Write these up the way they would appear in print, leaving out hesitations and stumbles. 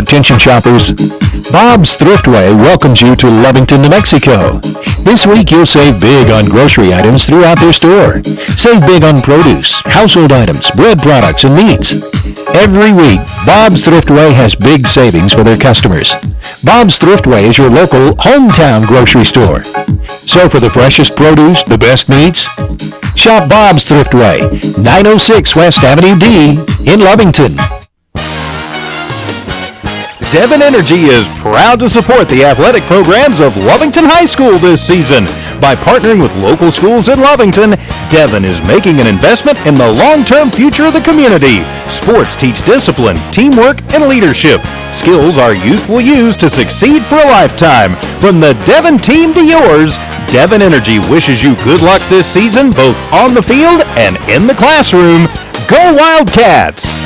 Attention shoppers, Bob's Thriftway welcomes you to Lovington, New Mexico. This week you'll save big on grocery items throughout their store. Save big on produce, household items, bread products, and meats. Every week, Bob's Thriftway has big savings for their customers. Bob's Thriftway is your local hometown grocery store. So for the freshest produce, the best meats, shop Bob's Thriftway, 906 West Avenue D in Lovington. Devon Energy is proud to support the athletic programs of Lovington High School this season. By partnering with local schools in Lovington, Devon is making an investment in the long-term future of the community. Sports teach discipline, teamwork, and leadership. Skills our youth will use to succeed for a lifetime. From the Devon team to yours, Devon Energy wishes you good luck this season, both on the field and in the classroom. Go Wildcats!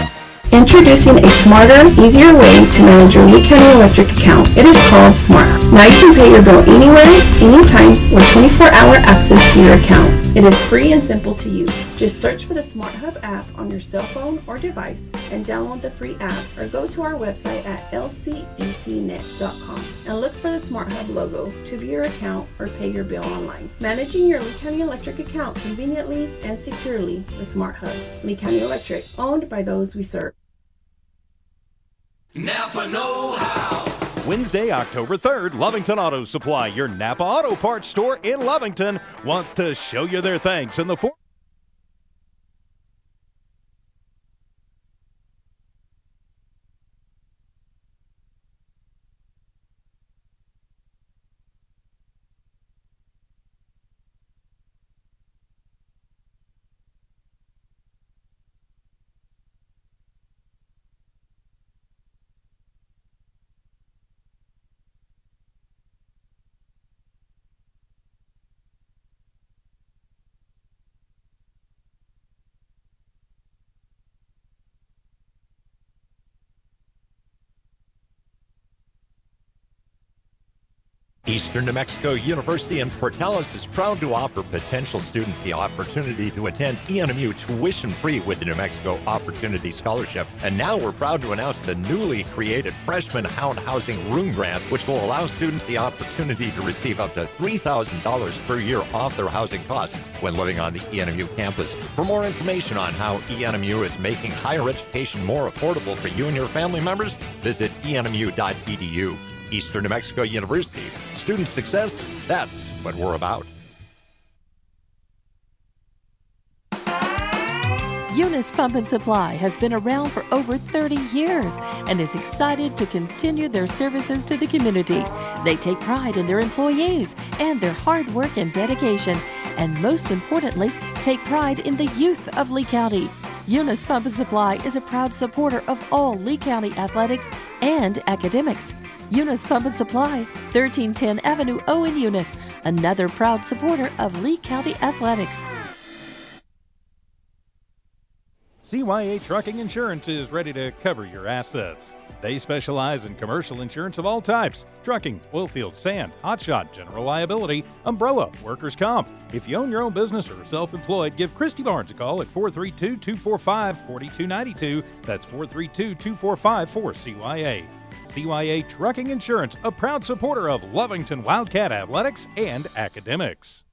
Introducing a smarter, easier way to manage your Lea County electric account. It is called Smart Hub. Now you can pay your bill anywhere, anytime, with 24-hour access to your account. It is free and simple to use. Just search for the Smart Hub app on your cell phone or device and download the free app, or go to our website at lcecnet.com and look for the Smart Hub logo to view your account or pay your bill online. Managing your Lea County electric account conveniently and securely with Smart Hub. Lea County Electric, owned by those we serve. Napa know-how. Wednesday, October 3rd, Lovington Auto Supply, your Napa Auto Parts store in Lovington, wants to show you their thanks in the form. Eastern New Mexico University in Portales is proud to offer potential students the opportunity to attend ENMU tuition-free with the New Mexico Opportunity Scholarship. And now we're proud to announce the newly created Freshman Hound Housing Room Grant, which will allow students the opportunity to receive up to $3,000 per year off their housing costs when living on the ENMU campus. For more information on how ENMU is making higher education more affordable for you and your family members, visit enmu.edu. Eastern New Mexico University. Student success, that's what we're about. Eunice Pump and Supply has been around for over 30 years and is excited to continue their services to the community. They take pride in their employees and their hard work and dedication, and most importantly, take pride in the youth of Lea County. Eunice Pump and Supply is a proud supporter of all Lea County athletics and academics. Eunice Pump and Supply, 1310 Avenue O in Eunice, another proud supporter of Lea County athletics. CYA Trucking Insurance is ready to cover your assets. They specialize in commercial insurance of all types: trucking, oilfield, sand, hotshot, general liability, umbrella, workers' comp. If you own your own business or are self-employed, give Christy Barnes a call at 432-245-4292. That's 432-245-4CYA. CYA Trucking Insurance, a proud supporter of Lovington Wildcat athletics and academics.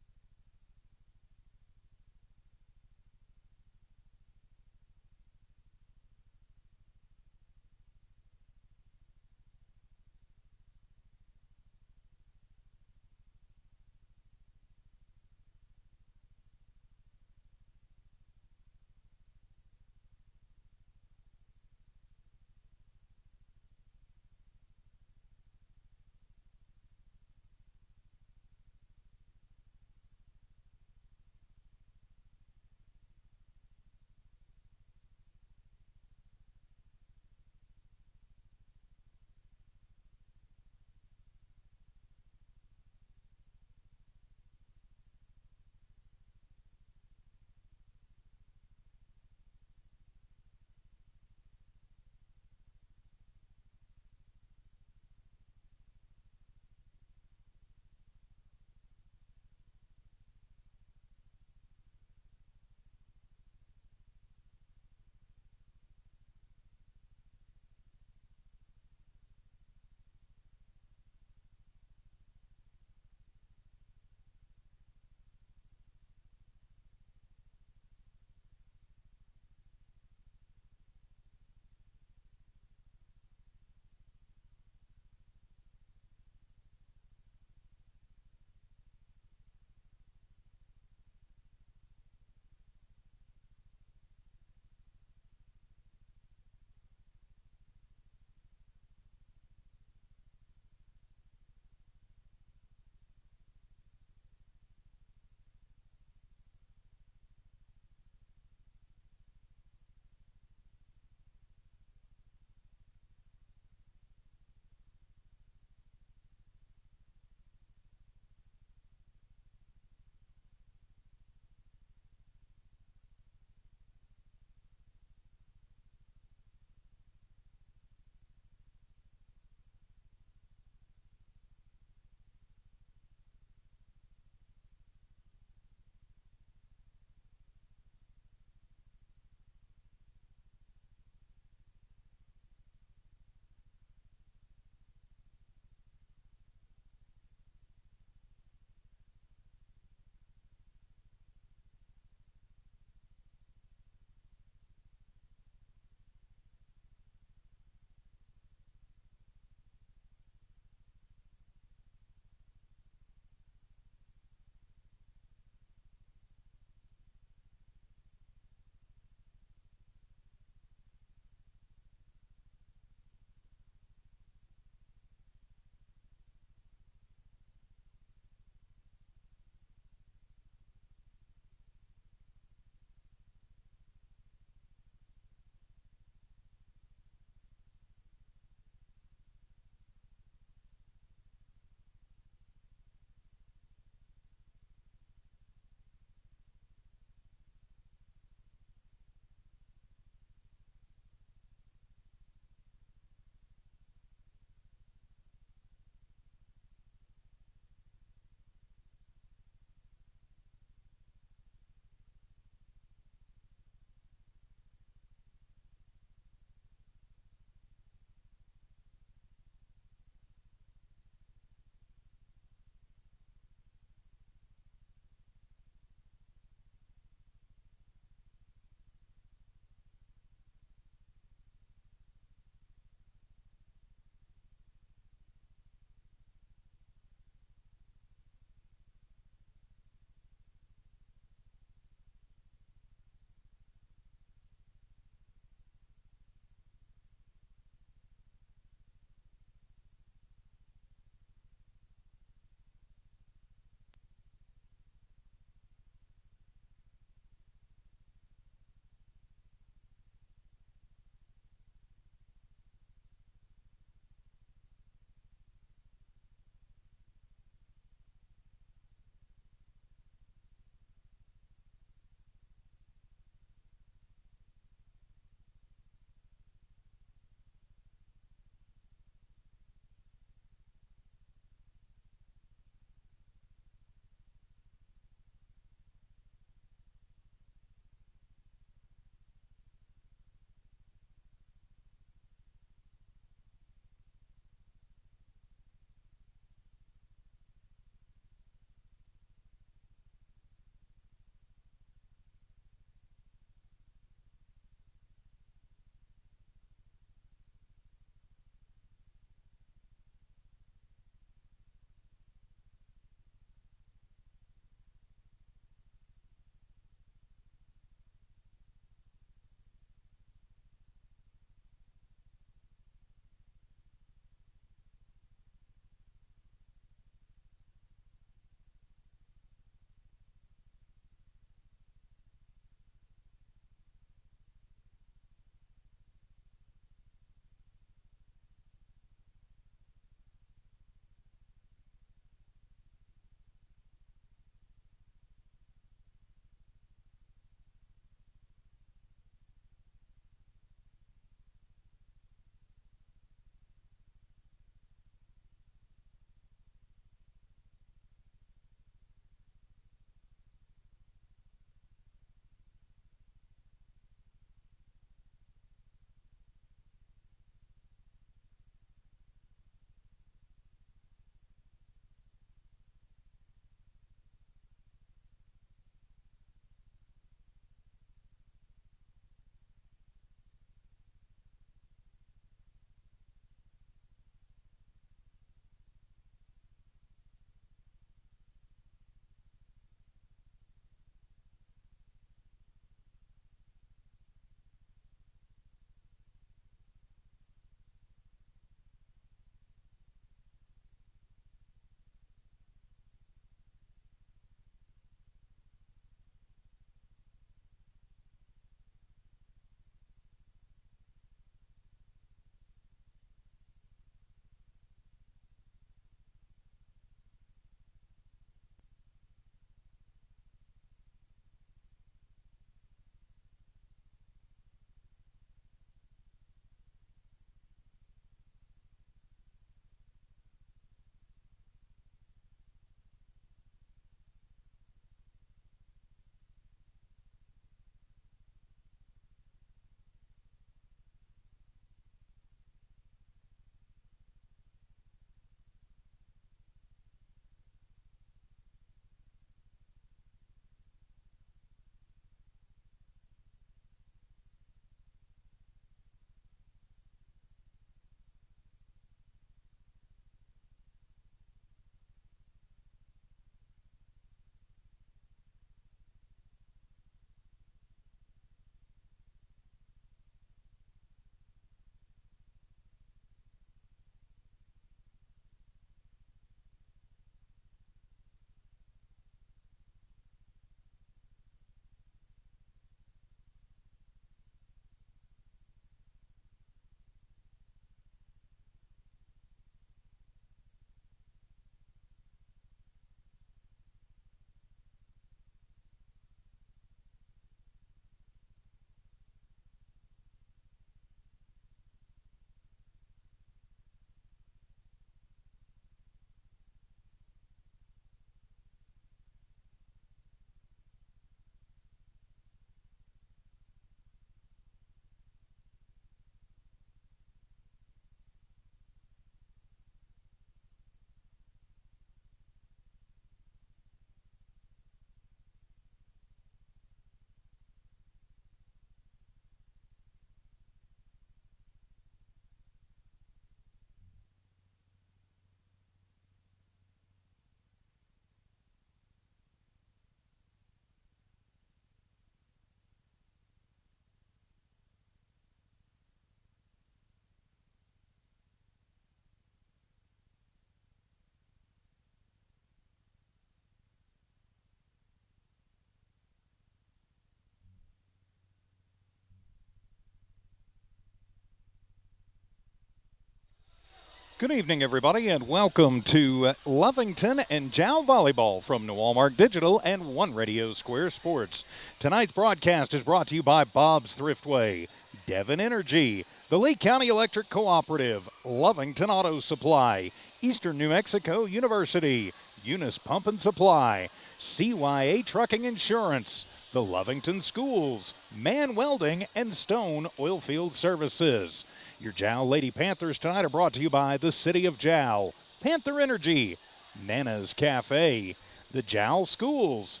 Good evening, everybody, and welcome to Lovington and Jowl Volleyball from New Walmart Digital and One Radio Square Sports. Tonight's broadcast is brought to you by Bob's Thriftway, Devon Energy, the Lee County Electric Cooperative, Lovington Auto Supply, Eastern New Mexico University, Eunice Pump and Supply, CYA Trucking Insurance, the Lovington Schools, Man Welding, and Stone Oilfield Services. Your Jowl Lady Panthers tonight are brought to you by the City of Jowl, Panther Energy, Nana's Cafe, the Jowl Schools,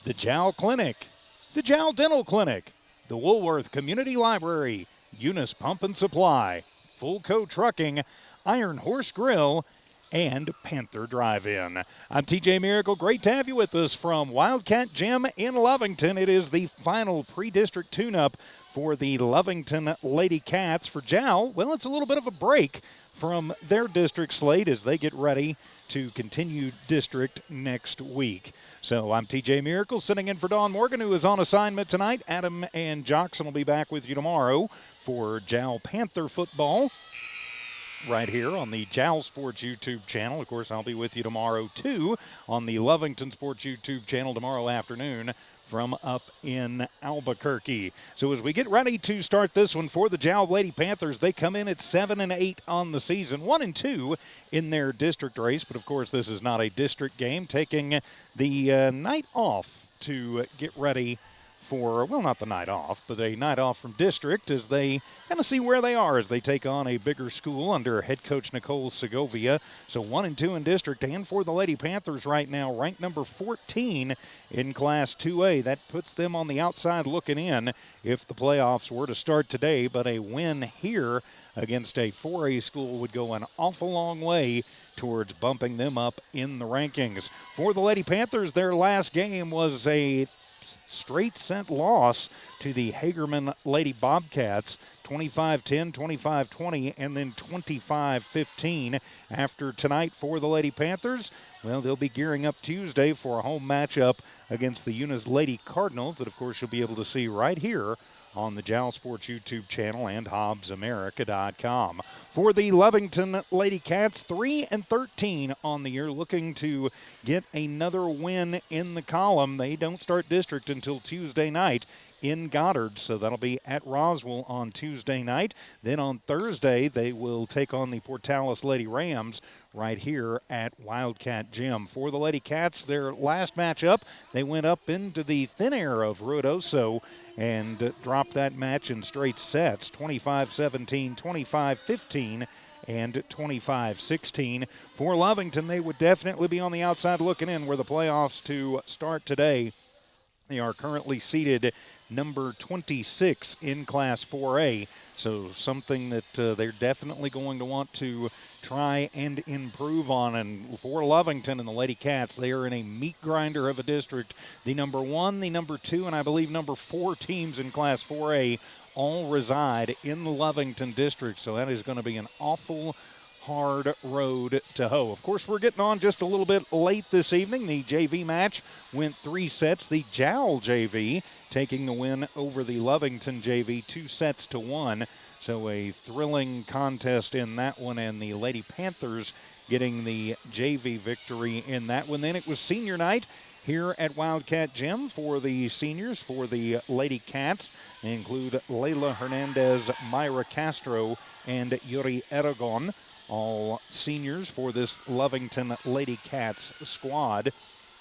the Jowl Clinic, the Jowl Dental Clinic, the Woolworth Community Library, Eunice Pump and Supply, Fullco Trucking, Iron Horse Grill, and Panther Drive-In. I'm TJ Miracle. Great to have you with us from Wildcat Gym in Lovington. It is the final pre-district tune-up for the Lovington Lady Cats. For Jowl, well, it's a little bit of a break from their district slate as they get ready to continue district next week. So I'm TJ Miracle sitting in for Dawn Morgan, who is on assignment tonight. Adam and Jockson will be back with you tomorrow for Jowl Panther football right here on the Jowl Sports YouTube channel. Of course, I'll be with you tomorrow, too, on the Lovington Sports YouTube channel tomorrow afternoon from up in Albuquerque. So as we get ready to start this one for the Jowl Lady Panthers, they come in at 7-8 on the season, 1-2 in their district race. But, of course, this is not a district game, taking the night off to get ready for, well, not the night off, but a night off from district as they kind of see where they are as they take on a bigger school under head coach Nicole Segovia. So 1-2 in district, and for the Lady Panthers right now, ranked number 14 in Class 2A. That puts them on the outside looking in if the playoffs were to start today, but a win here against a 4A school would go an awful long way towards bumping them up in the rankings. For the Lady Panthers, their last game was a straight set loss to the Hagerman Lady Bobcats, 25-10, 25-20, and then 25-15. After tonight for the Lady Panthers, well, they'll be gearing up Tuesday for a home matchup against the Eunice Lady Cardinals that, of course, you'll be able to see right here on the Jowl Sports YouTube channel and HobbsAmerica.com. For the Lovington Lady Cats, 3-13 on the year, looking to get another win in the column. They don't start district until Tuesday night in Goddard, so that'll be at Roswell on Tuesday night. Then on Thursday, they will take on the Portales Lady Rams right here at Wildcat Gym. For the Lady Cats, their last matchup, they went up into the thin air of Ruidoso and dropped that match in straight sets, 25-17, 25-15, and 25-16. For Lovington, they would definitely be on the outside looking in where the playoffs to start today. They are currently seated number 26 in Class 4A, so something that they're definitely going to want to try and improve on. And for Lovington and the Lady Cats, they are in a meat grinder of a district. The number 1, the number 2, and I believe number 4 teams in Class 4A all reside in the Lovington district, so that is going to be an awful hard road to hoe. Of course, we're getting on just a little bit late this evening. The JV match went 3 sets. The Jowl JV taking the win over the Lovington JV 2-1. So a thrilling contest in that one, and the Lady Panthers getting the JV victory in that one. Then it was senior night here at Wildcat Gym for the seniors. For the Lady Cats, they include Layla Hernandez, Myra Castro, and Yuri Aragon, all seniors for this Lovington Lady Cats squad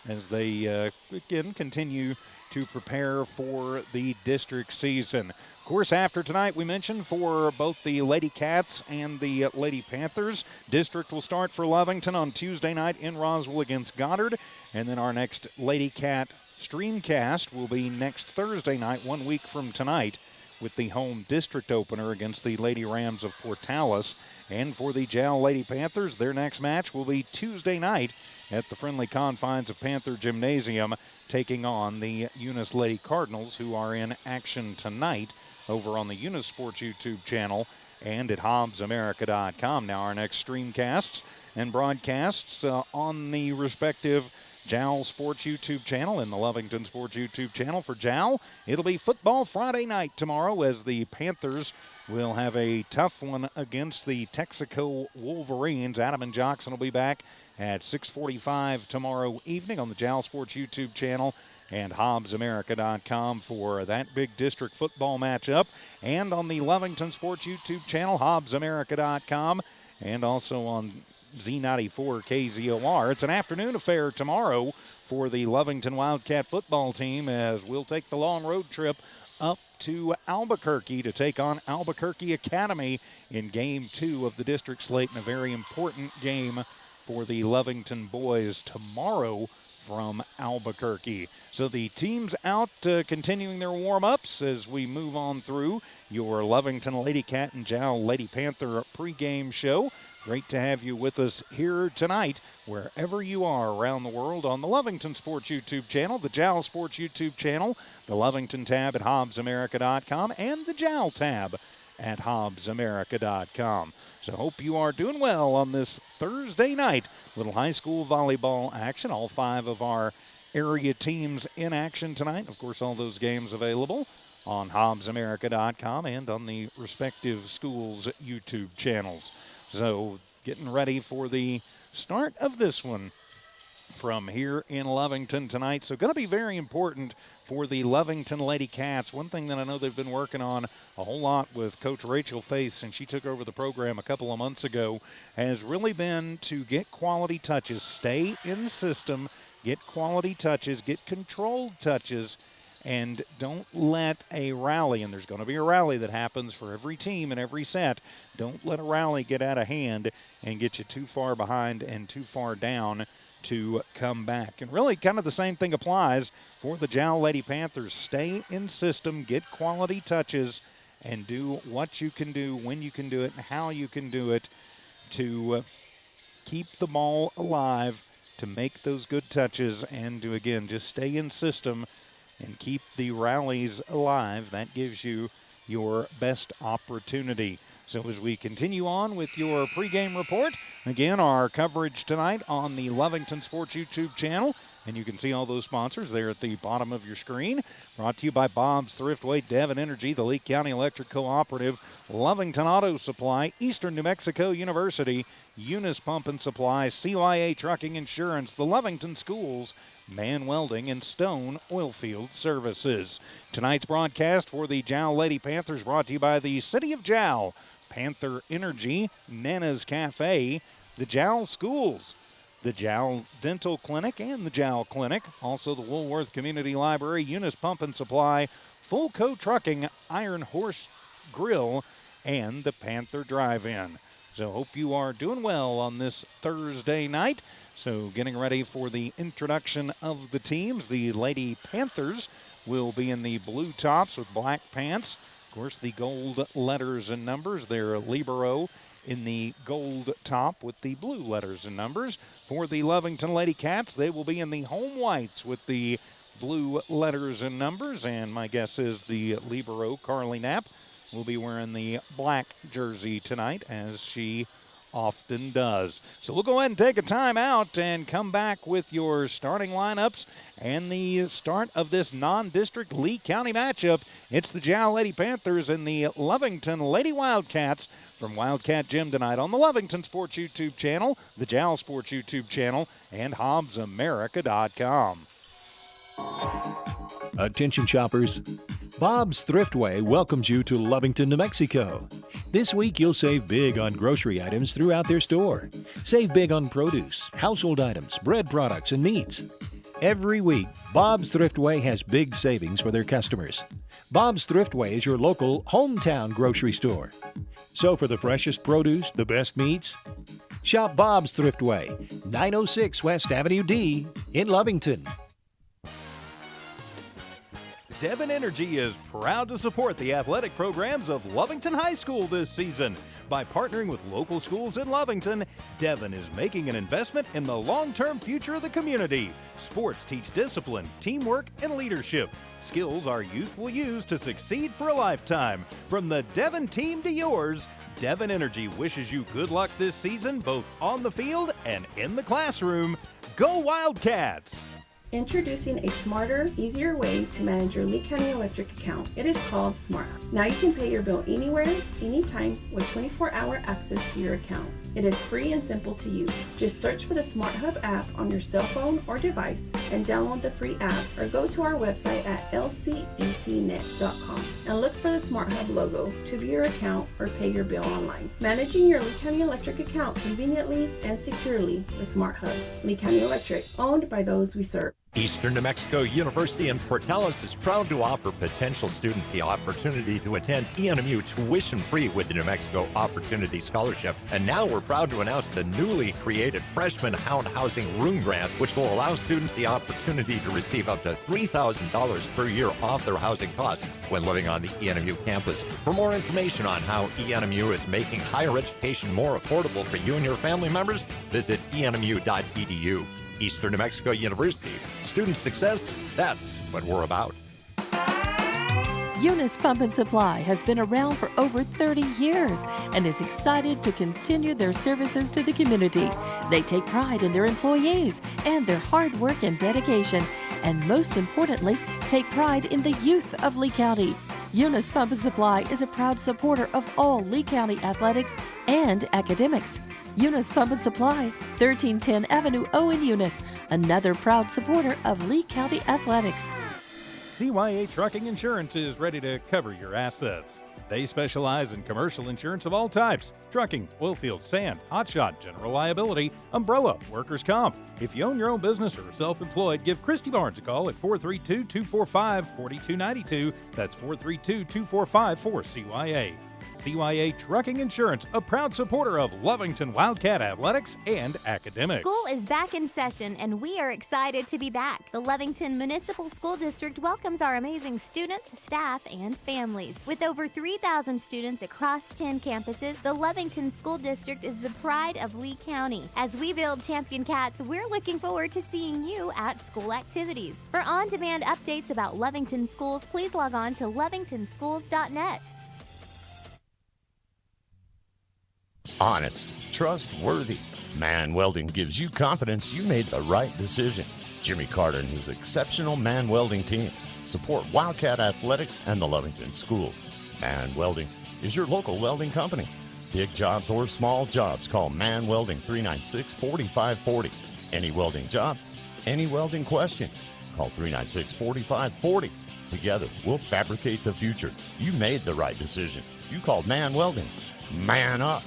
as they, again, continue to prepare for the district season. Of course, after tonight, we mentioned for both the Lady Cats and the Lady Panthers, district will start for Lovington on Tuesday night in Roswell against Goddard, and then our next Lady Cat streamcast will be next Thursday night, 1 week from tonight, with the home district opener against the Lady Rams of Portales. And for the Jowl Lady Panthers, their next match will be Tuesday night at the friendly confines of Panther Gymnasium, taking on the Eunice Lady Cardinals, who are in action tonight over on the Eunice Sports YouTube channel and at HobbsAmerica.com. Now our next streamcasts and broadcasts on the respective Jowl Sports YouTube channel and the Lovington Sports YouTube channel. For Jowl, it'll be Football Friday night tomorrow as the Panthers will have a tough one against the Texaco Wolverines. Adam and Jockson will be back at 6:45 tomorrow evening on the Jowl Sports YouTube channel and HobbsAmerica.com for that big district football matchup. And on the Lovington Sports YouTube channel, HobbsAmerica.com, and also on Z94 KZOR. It's an afternoon affair tomorrow for the Lovington Wildcat football team as we'll take the long road trip up to Albuquerque to take on Albuquerque Academy in Game 2 of the district slate, and a very important game for the Lovington boys tomorrow from Albuquerque. So the team's out continuing their warm-ups as we move on through your Lovington Lady Cat and Jowl Lady Panther pregame show. Great to have you with us here tonight, wherever you are around the world, on the Lovington Sports YouTube channel, the Jowl Sports YouTube channel, the Lovington tab at HobbsAmerica.com, and the Jowl tab at HobbsAmerica.com. So hope you are doing well on this Thursday night. Little high school volleyball action. All 5 of our area teams in action tonight. Of course, all those games available on HobbsAmerica.com and on the respective schools' YouTube channels. So getting ready for the start of this one from here in Lovington tonight. So going to be very important for the Lovington Lady Cats. One thing that I know they've been working on a whole lot with Coach Rachel Faith since she took over the program a couple of months ago has really been to get quality touches, stay in the system, get quality touches, get controlled touches, and don't let a rally, and there's going to be a rally that happens for every team in every set, don't let a rally get out of hand and get you too far behind and too far down to come back. And really kind of the same thing applies for the Jowl Lady Panthers. Stay in system, get quality touches, and do what you can do, when you can do it, and how you can do it to keep the ball alive, to make those good touches, and to, again, just stay in system and keep the rallies alive. That gives you your best opportunity. So as we continue on with your pregame report, again, our coverage tonight on the Lovington Sports YouTube channel, and you can see all those sponsors there at the bottom of your screen. Brought to you by Bob's Thriftway, Devon Energy, the Lea County Electric Cooperative, Lovington Auto Supply, Eastern New Mexico University, Eunice Pump and Supply, CYA Trucking Insurance, the Lovington Schools, Man Welding, and Stone Oilfield Services. Tonight's broadcast for the Jowl Lady Panthers brought to you by the City of Jowl, Panther Energy, Nana's Cafe, the Jowl Schools, the Jowl Dental Clinic and the Jowl Clinic, also the Woolworth Community Library, Eunice Pump and Supply, Fulco Trucking, Iron Horse Grill, and the Panther Drive-In. So hope you are doing well on this Thursday night. So getting ready for the introduction of the teams. The Lady Panthers will be in the blue tops with black pants. Of course, the gold letters and numbers. Their libero in the gold top with the blue letters and numbers. For the Lovington Lady Cats, they will be in the home whites with the blue letters and numbers. And my guess is the libero, Carly Knapp, will be wearing the black jersey tonight, as she often does. So we'll go ahead and take a timeout and come back with your starting lineups and the start of this non-district Lea County matchup. It's the Jowl Lady Panthers and the Lovington Lady Wildcats from Wildcat Gym tonight on the Lovington Sports YouTube channel, the Jowl Sports YouTube channel, and HobbsAmerica.com. Attention shoppers, Bob's Thriftway welcomes you to Lovington, New Mexico. This week you'll save big on grocery items throughout their store. Save big on produce, household items, bread products, and meats. Every week, Bob's Thriftway has big savings for their customers. Bob's Thriftway is your local hometown grocery store. So for the freshest produce, the best meats, shop Bob's Thriftway, 906 West Avenue D in Lovington. Devon Energy is proud to support the athletic programs of Lovington High School this season. By partnering with local schools in Lovington, Devon is making an investment in the long-term future of the community. Sports teach discipline, teamwork, and leadership. Skills our youth will use to succeed for a lifetime. From the Devon team to yours, Devon Energy wishes you good luck this season, both on the field and in the classroom. Go Wildcats! Introducing a smarter, easier way to manage your Lee County Electric account. It is called Smart Hub. Now you can pay your bill anywhere, anytime, with 24-hour access to your account. It is free and simple to use. Just search for the Smart Hub app on your cell phone or device and download the free app, or go to our website at lcecnet.com and look for the Smart Hub logo to view your account or pay your bill online. Managing your Lee County Electric account conveniently and securely with Smart Hub. Lee County Electric, owned by those we serve. Eastern New Mexico University in Portales is proud to offer potential students the opportunity to attend ENMU tuition-free with the New Mexico Opportunity Scholarship. And now we're proud to announce the newly created Freshman Housing Room Grant, which will allow students the opportunity to receive up to $3,000 per year off their housing costs when living on the ENMU campus. For more information on how ENMU is making higher education more affordable for you and your family members, visit enmu.edu. Eastern New Mexico University. Student success, that's what we're about. Eunice Pump and Supply has been around for over 30 years and is excited to continue their services to the community. They take pride in their employees and their hard work and dedication, and most importantly, take pride in the youth of Lea County. Eunice Pump and Supply is a proud supporter of all Lea County athletics and academics. Eunice Pump and Supply, 1310 Avenue O in Eunice, another proud supporter of Lea County athletics. CYA Trucking Insurance is ready to cover your assets. They specialize in commercial insurance of all types: trucking, oilfield, sand, hotshot, general liability, umbrella, workers' comp. If you own your own business or are self-employed, give Christy Barnes a call at 432-245-4292. That's 432-245-4CYA. CYA Trucking Insurance, a proud supporter of Lovington Wildcat Athletics and Academics. School is back in session, and we are excited to be back. The Lovington Municipal School District welcomes our amazing students, staff, and families. With over 3,000 students across 10 campuses, the Lovington School District is the pride of Lea County. As we build champion cats, we're looking forward to seeing you at school activities. For on-demand updates about Lovington schools, please log on to lovingtonschools.net. Honest, trustworthy. Man Welding gives you confidence you made the right decision. Jimmy Carter and his exceptional Man Welding team support Wildcat Athletics and the Lovington School. Man Welding is your local welding company. Big jobs or small jobs, call Man Welding 396-4540. Any welding job, any welding question, call 396-4540. Together, we'll fabricate the future. You made the right decision. You called Man Welding. Man up.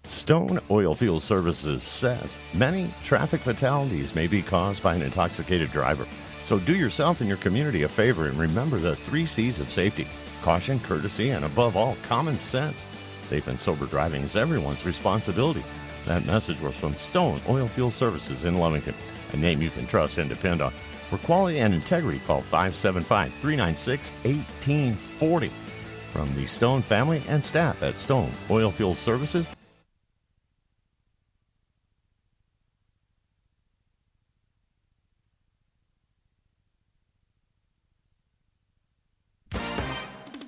Stone Oilfield Services says many traffic fatalities may be caused by an intoxicated driver. So do yourself and your community a favor and remember the 3 C's of safety: caution, courtesy, and above all, common sense. Safe and sober driving is everyone's responsibility. That message was from Stone Oilfield Services in Lovington, a name you can trust and depend on. For quality and integrity, call 575-396-1840. From the Stone family and staff at Stone Oilfield Services.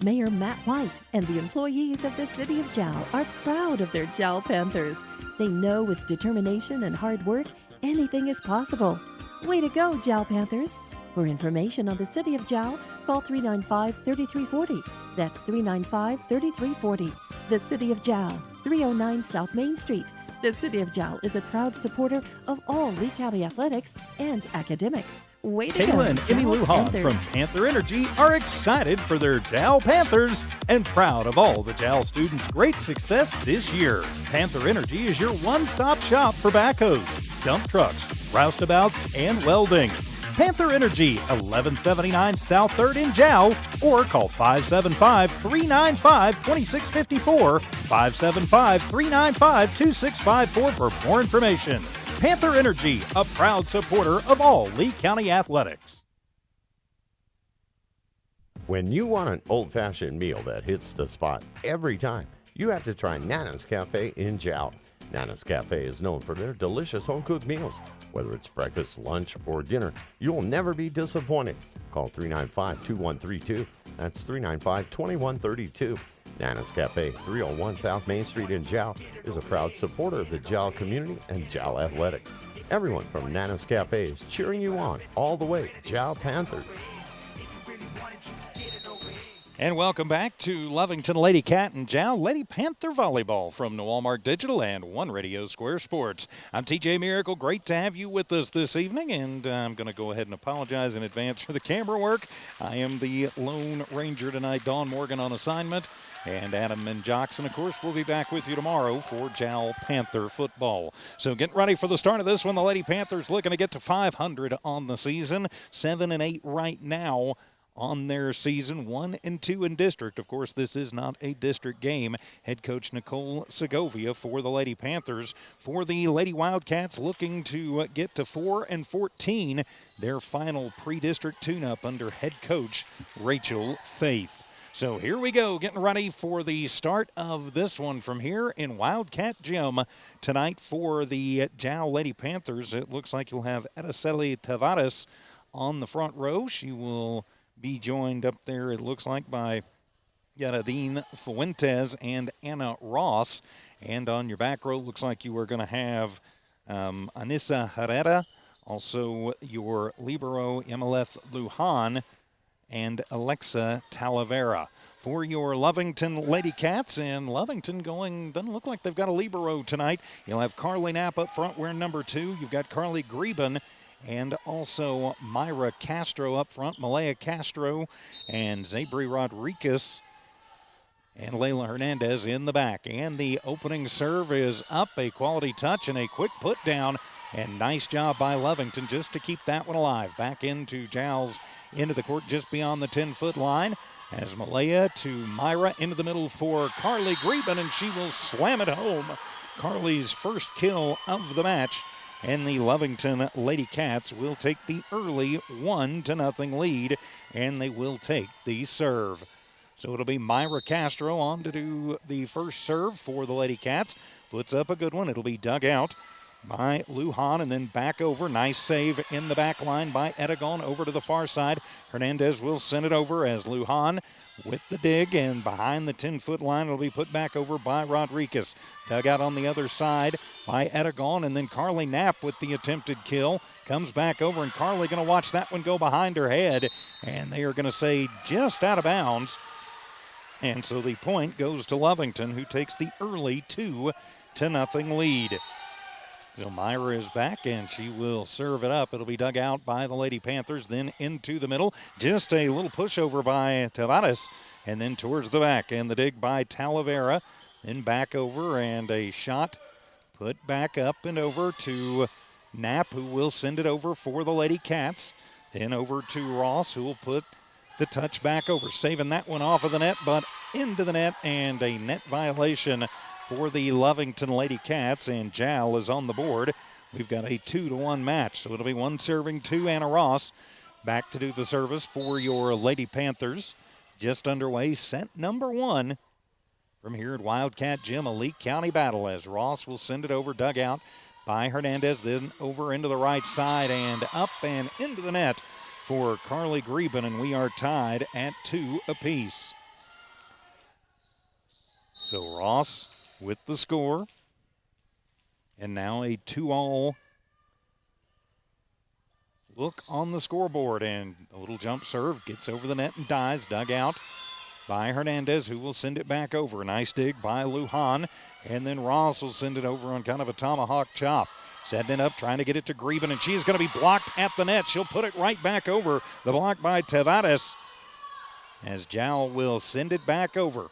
Mayor Matt White and the employees of the City of Jowl are proud of their Jowl Panthers. They know with determination and hard work, anything is possible. Way to go, Jowl Panthers! For information on the City of Jowl, call 395-3340. That's 395-3340. The City of Jowl, 309 South Main Street. The City of Jowl is a proud supporter of all Lea County athletics and academics. Way to Kayla go, and Emmy Jowl Lujan Panthers. from Panther Energy are excited for their Jowl Panthers and proud of all the Jowl students' great success this year. Panther Energy is your one-stop shop for backhoes, dump trucks, roustabouts, and welding. Panther Energy, 1179 South 3rd in Jowl, or call 575-395-2654, 575-395-2654 for more information. Panther Energy, a proud supporter of all Lea County athletics. When you want an old-fashioned meal that hits the spot every time, you have to try Nana's Cafe in Jowl. Nana's Cafe is known for their delicious home-cooked meals. Whether it's breakfast, lunch, or dinner, you'll never be disappointed. Call 395-2132. That's 395-2132. Nana's Cafe, 301 South Main Street in Jowl, is a proud supporter of the Jowl community and Jowl athletics. Everyone from Nana's Cafe is cheering you on all the way. Jowl Panthers. And welcome back to Lovington Lady Cat and Jowl Lady Panther Volleyball from New Walmart Digital and One Radio Square Sports. I'm TJ Miracle. Great to have you with us this evening, and I'm going to go ahead and apologize in advance for the camera work. I am the Lone Ranger tonight, Dawn Morgan on assignment, and Adam and Jackson, of course, will be back with you tomorrow for Jowl Panther football. So getting ready for the start of this one. The Lady Panthers looking to get to 500 on the season, 7-8 right now on their season, 1-2 in district. Of course, this is not a district game. Head coach Nicole Segovia for the Lady Panthers. For the Lady Wildcats, looking to get to 4-14, their final pre-district tune-up under head coach Rachel Faith. So here we go, getting ready for the start of this one from here in Wildcat Gym tonight for the Jowl Lady Panthers. It looks like you'll have Araceli Tavares on the front row. She will be joined up there, it looks like, by Yaradine Fuentes and Anna Ross. And on your back row, looks like you are going to have Anissa Herrera, also your libero Emeleth Lujan, and Alexa Talavera. For your Lovington Lady Cats, and Lovington doesn't look like they've got a libero tonight. You'll have Carly Knapp up front wearing number 2. You've got Carly Greben, and also Myra Castro up front, Malaya Castro, and Zabri Rodriguez, and Layla Hernandez in the back. And the opening serve is up, a quality touch and a quick put down, and nice job by Lovington just to keep that one alive. Back into Jowls, into the court just beyond the 10-foot line, as Malaya to Myra into the middle for Carly Greben, and she will slam it home. Carly's first kill of the match. And the Lovington Lady Cats will take the early 1-0 lead, and they will take the serve. So it'll be Myra Castro on to do the first serve for the Lady Cats. Puts up a good one. It'll be dug out by Lujan and then back over. Nice save in the back line by Edagon over to the far side. Hernandez will send it over as Lujan with the dig, and behind the 10-foot line it'll be put back over by Rodriguez. Dug out on the other side by Edagon, and then Carly Knapp with the attempted kill. Comes back over, and Carly going to watch that one go behind her head, and they are going to say just out of bounds. And so the point goes to Lovington, who takes the early 2-0 lead. So Myra is back, and she will serve it up. It'll be dug out by the Lady Panthers, then into the middle. Just a little pushover by Tavares, and then towards the back. And the dig by Talavera, then back over, and a shot put back up and over to Knapp, who will send it over for the Lady Cats. Then over to Ross, who will put the touch back over. Saving that one off of the net, but into the net, and a net violation for the Lovington Lady Cats, and Jowl is on the board. We've got a 2-1 match, so it'll be one serving 2. Anna Ross back to do the service for your Lady Panthers. Just underway, set number 1 from here at Wildcat Gym, a Lea County battle, as Ross will send it over, dug out by Hernandez, then over into the right side and up and into the net for Carly Greben, and we are tied at 2 apiece. So Ross with the score, and now a 2-all look on the scoreboard, and a little jump serve gets over the net and dies, dug out by Hernandez, who will send it back over. Nice dig by Lujan, and then Ross will send it over on kind of a tomahawk chop. Setting it up, trying to get it to Greben, and she's going to be blocked at the net. She'll put it right back over. The block by Tavares, as Jowl will send it back over.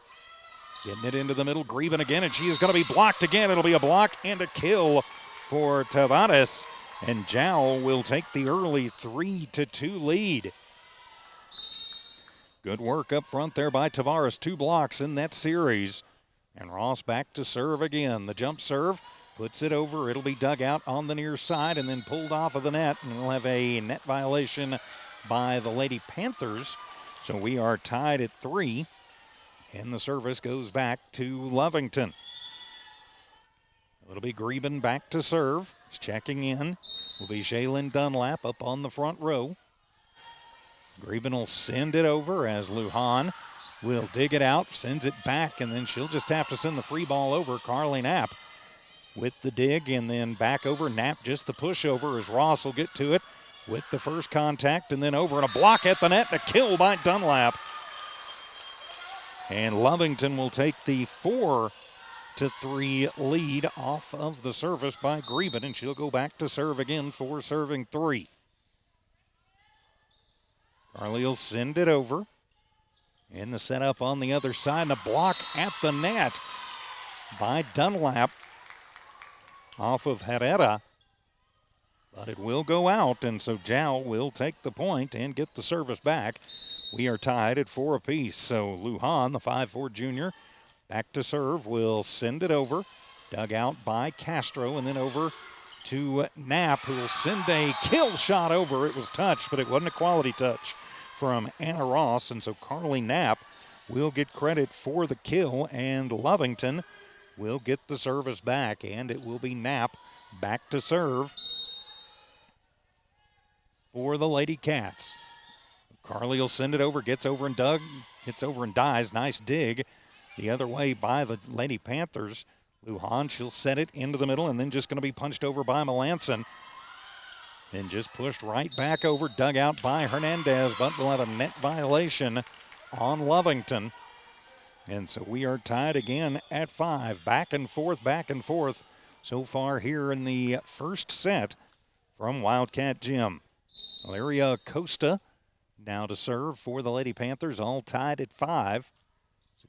Getting it into the middle, Greben again, and she is going to be blocked again. It'll be a block and a kill for Tavares, and Jowl will take the early 3-2 lead. Good work up front there by Tavares. 2 blocks in that series. And Ross back to serve again. The jump serve puts it over. It'll be dug out on the near side and then pulled off of the net, and we'll have a net violation by the Lady Panthers. So we are tied at 3. And the service goes back to Lovington. It'll be Greben back to serve. He's checking in. Will be Shaylin Dunlap up on the front row. Greben will send it over as Lujan will dig it out, sends it back, and then she'll just have to send the free ball over. Carly Knapp with the dig, and then back over. Knapp just the pushover as Ross will get to it with the first contact, and then over and a block at the net, and a kill by Dunlap. And Lovington will take the 4-3 lead off of the service by Greben, and she'll go back to serve again for serving 3. Carly will send it over. In the setup on the other side, and a block at the net by Dunlap off of Herrera. But it will go out, and so Jow will take the point and get the service back. We are tied at 4 apiece, so Lujan, the 5'4 junior, back to serve, will send it over. Dug out by Castro, and then over to Knapp, who will send a kill shot over. It was touched, but it wasn't a quality touch from Anna Ross, and so Carly Knapp will get credit for the kill, and Lovington will get the service back, and it will be Knapp back to serve for the Lady Cats. Carly will send it over, gets over and dies. Nice dig the other way by the Lady Panthers. Lujan, she'll set it into the middle, and then just going to be punched over by Melanson. Then just pushed right back over, dug out by Hernandez, but we'll have a net violation on Lovington. And so we are tied again at 5. Back and forth so far here in the first set from Wildcat Gym. Valeria Acosta now to serve for the Lady Panthers, all tied at 5.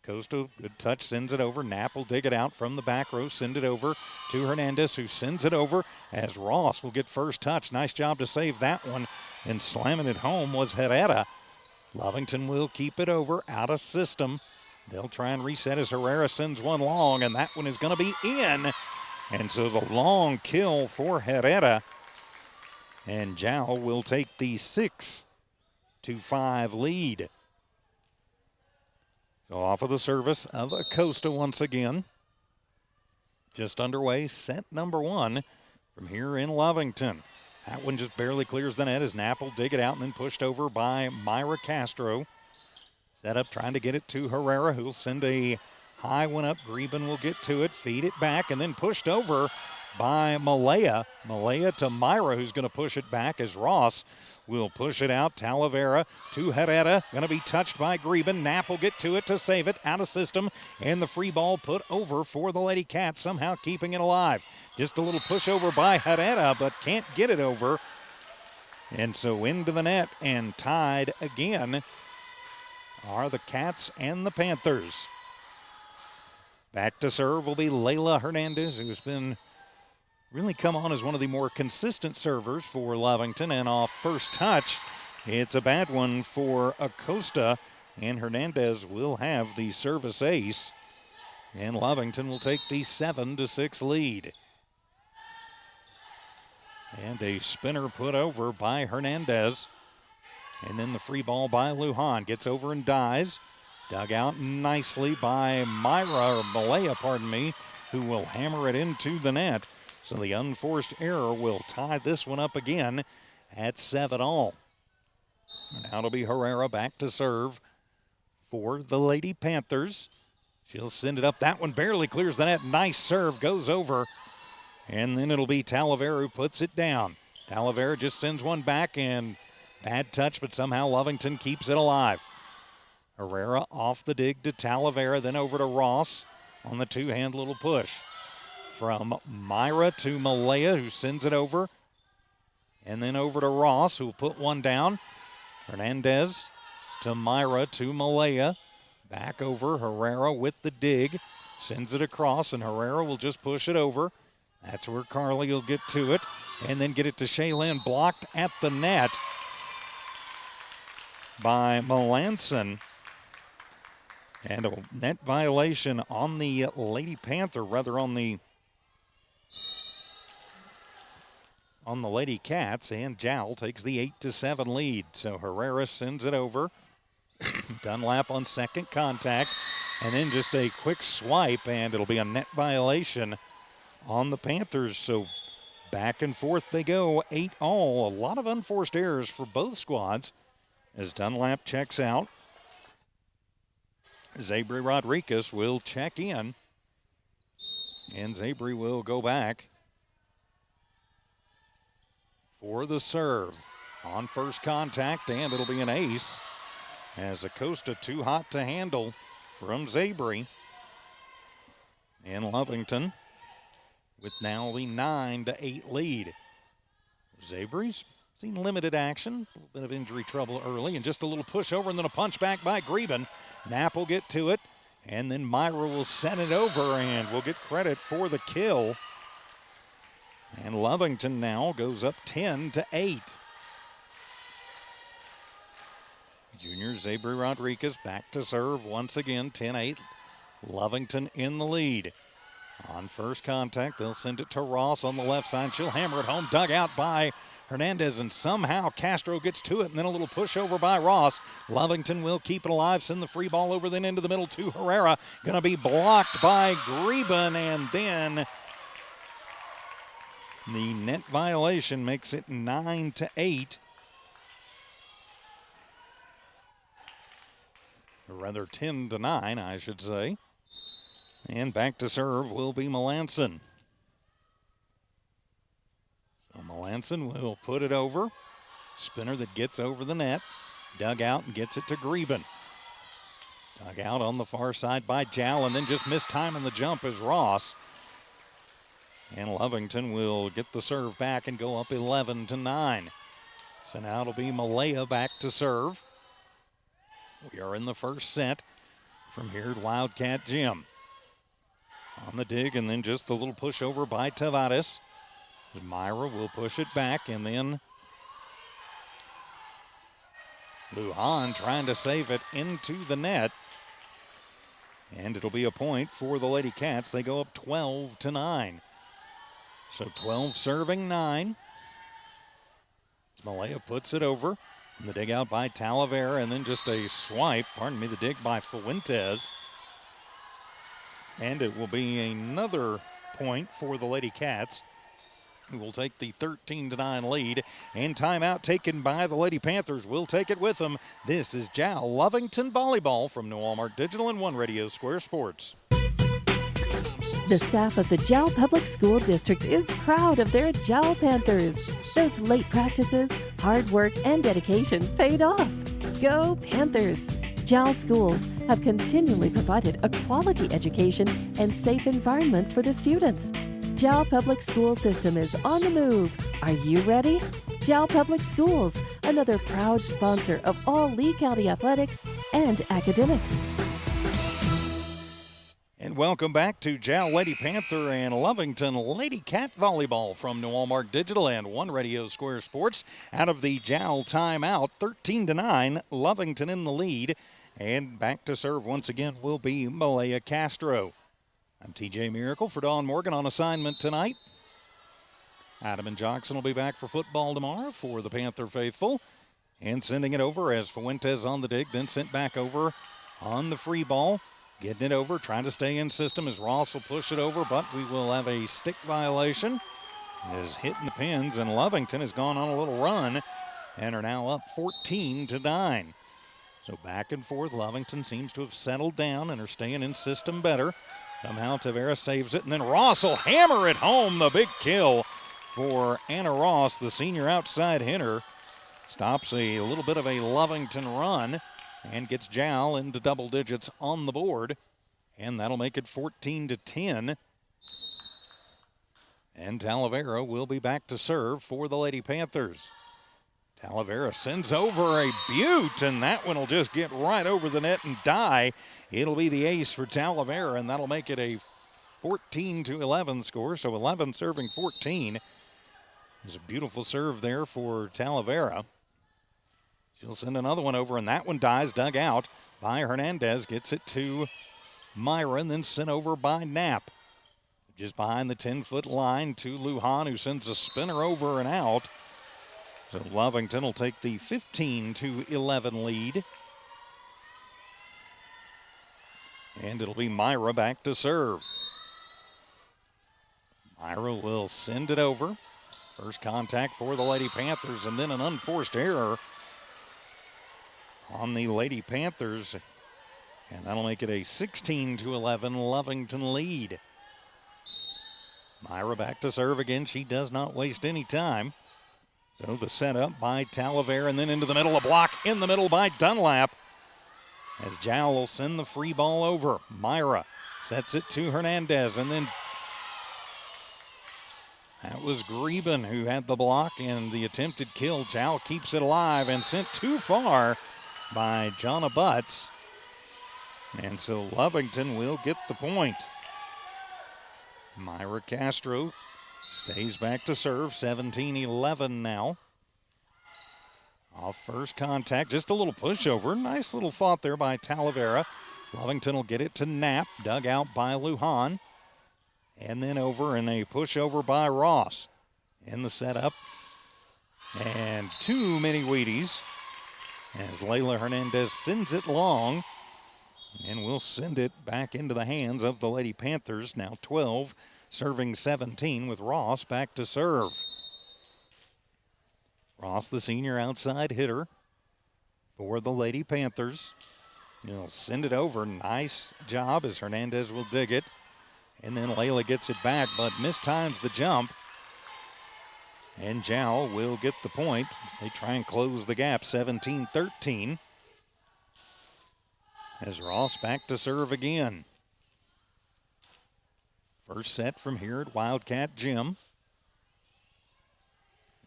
Acosta, good touch, sends it over. Knapp will dig it out from the back row, send it over to Hernandez, who sends it over as Ross will get first touch. Nice job to save that one, and slamming it home was Herrera. Lovington will keep it over, out of system. They'll try and reset as Herrera sends one long, and that one is going to be in. And so the long kill for Herrera, and Jow will take the 6-5 lead. So off of the service of Acosta once again. Just underway, set number 1 from here in Lovington. That one just barely clears the net as Knapp will dig it out and then pushed over by Myra Castro. Set up trying to get it to Herrera, who'll send a high one up. Greben will get to it, feed it back, and then pushed over by Malaya. Malaya to Myra, who's going to push it back as Ross will push it out. Talavera to Herrera, going to be touched by Greben. Knapp will get to it to save it, out of system, and the free ball put over for the Lady Cats, somehow keeping it alive. Just a little push over by Herrera, but can't get it over. And so into the net and tied again are the Cats and the Panthers. Back to serve will be Layla Hernandez, who's been really come on as one of the more consistent servers for Lovington, and off first touch, it's a bad one for Acosta, and Hernandez will have the service ace, and Lovington will take the 7-6 lead. And a spinner put over by Hernandez, and then the free ball by Lujan, gets over and dies, dug out nicely by Malaya, who will hammer it into the net. So the unforced error will tie this one up again at 7-all. Now it'll be Herrera back to serve for the Lady Panthers. She'll send it up. That one barely clears the net. Nice serve, goes over. And then it'll be Talavera who puts it down. Talavera just sends one back, and bad touch, but somehow Lovington keeps it alive. Herrera off the dig to Talavera, then over to Ross on the two-hand little push. From Myra to Malaya, who sends it over. And then over to Ross, who will put one down. Hernandez to Myra to Malaya. Back over, Herrera with the dig. Sends it across, and Herrera will just push it over. That's where Carly will get to it. And then get it to Shaylin, blocked at the net by Melanson. And a net violation on the Lady Panther, rather on the Lady Cats, and Jowl takes the 8-7 lead. So Herrera sends it over. Dunlap on second contact, and then just a quick swipe, and it'll be a net violation on the Panthers. So back and forth they go, 8-all. A lot of unforced errors for both squads as Dunlap checks out. Zabri Rodriguez will check in. And Zabri will go back for the serve. On first contact, and it'll be an ace. As Acosta too hot to handle from Zabri. And Lovington with now the 9-8 lead. Zabri's seen limited action, a little bit of injury trouble early, and just a little push over and then a punch back by Greben. Knapp will get to it, and then Myra will set it over and will get credit for the kill. And Lovington now goes up 10-8. Junior Zabri Rodriguez back to serve once again, 10-8. Lovington in the lead. On first contact, they'll send it to Ross on the left side. She'll hammer it home, dug out by Hernandez, and somehow Castro gets to it, and then a little pushover by Ross. Lovington will keep it alive, send the free ball over, then into the middle to Herrera. Gonna be blocked by Greben, and then the net violation makes it 9-8. Or rather 10-9, I should say. And back to serve will be Melanson. So Melanson will put it over. Spinner that gets over the net. Dug out and gets it to Greben. Dug out on the far side by Jow, and then just missed time on the jump is Ross. And Lovington will get the serve back and go up 11-9. So now it'll be Malaya back to serve. We are in the first set from here at Wildcat Gym. On the dig, and then just a little push over by Tavares. Myra will push it back, and then Lujan trying to save it into the net. And it'll be a point for the Lady Cats. They go up 12-9. So 12 serving 9. Malaya puts it over. And the dig out by Talavera, and then just a swipe, the dig by Fuentes. And it will be another point for the Lady Cats, who will take the 13-9 lead. And timeout taken by the Lady Panthers. Will take it with them. This is Jow Lovington Volleyball from New Walmart Digital and One Radio Square Sports. The staff of the Jow Public School District is proud of their Jow Panthers. Those late practices, hard work, and dedication paid off. Go Panthers! Jow schools have continually provided a quality education and safe environment for the students. Jow Public School System is on the move. Are you ready? Jow Public Schools, another proud sponsor of all Lea County athletics and academics. And welcome back to Jow Lady Panther and Lovington Lady Cat Volleyball from New Walmart Digital and One Radio Square Sports. Out of the Jow timeout, 13-9, Lovington in the lead. And back to serve once again will be Malaya Castro. I'm TJ Miracle for Dawn Morgan on assignment tonight. Adam and Jackson will be back for football tomorrow for the Panther faithful. And sending it over as Fuentes on the dig, then sent back over on the free ball. Getting it over, trying to stay in system as Ross will push it over, but we will have a stick violation. It is hitting the pins, and Lovington has gone on a little run and are now up 14-9. So back and forth, Lovington seems to have settled down and are staying in system better. Somehow Tavares saves it, and then Ross will hammer it home. The big kill for Anna Ross, the senior outside hitter. Stops a little bit of a Lovington run and gets Jow into double digits on the board. And that'll make it 14-10. And Talavera will be back to serve for the Lady Panthers. Talavera sends over a beaut, and that one will just get right over the net and die. It'll be the ace for Talavera, and that'll make it a 14-11 score. So 11 serving 14. There's a beautiful serve there for Talavera. She'll send another one over, and that one dies, dug out by Hernandez. Gets it to Myra, and then sent over by Knapp. Just behind the 10-foot line to Lujan, who sends a spinner over and out. So Lovington will take the 15-11 lead. And it'll be Myra back to serve. Myra will send it over. First contact for the Lady Panthers, and then an unforced error on the Lady Panthers And that'll make it a 16-11 Lovington lead. Myra back to serve again. She does not waste any time. So the setup by Talavera, and then into the middle, a block in the middle by Dunlap. As Jowl will send the free ball over. Myra sets it to Hernandez, and then that was Greben who had the block and the attempted kill. Jowl keeps it alive and sent too far by Jonna Butts. And so Lovington will get the point. Myra Castro stays back to serve, 17-11 now. Off first contact, just a little pushover. Nice little fought there by Talavera. Lovington will get it to Knapp, dug out by Lujan. And then over in a pushover by Ross. In the setup. And too many Wheaties as Layla Hernandez sends it long. And we'll send it back into the hands of the Lady Panthers. Now 12, serving 17 with Ross back to serve. Ross, the senior outside hitter for the Lady Panthers. He'll send it over. Nice job as Hernandez will dig it. And then Layla gets it back, but mistimes the jump. And Jowl will get the point as they try and close the gap, 17-13. As Ross back to serve again. First set from here at Wildcat Gym.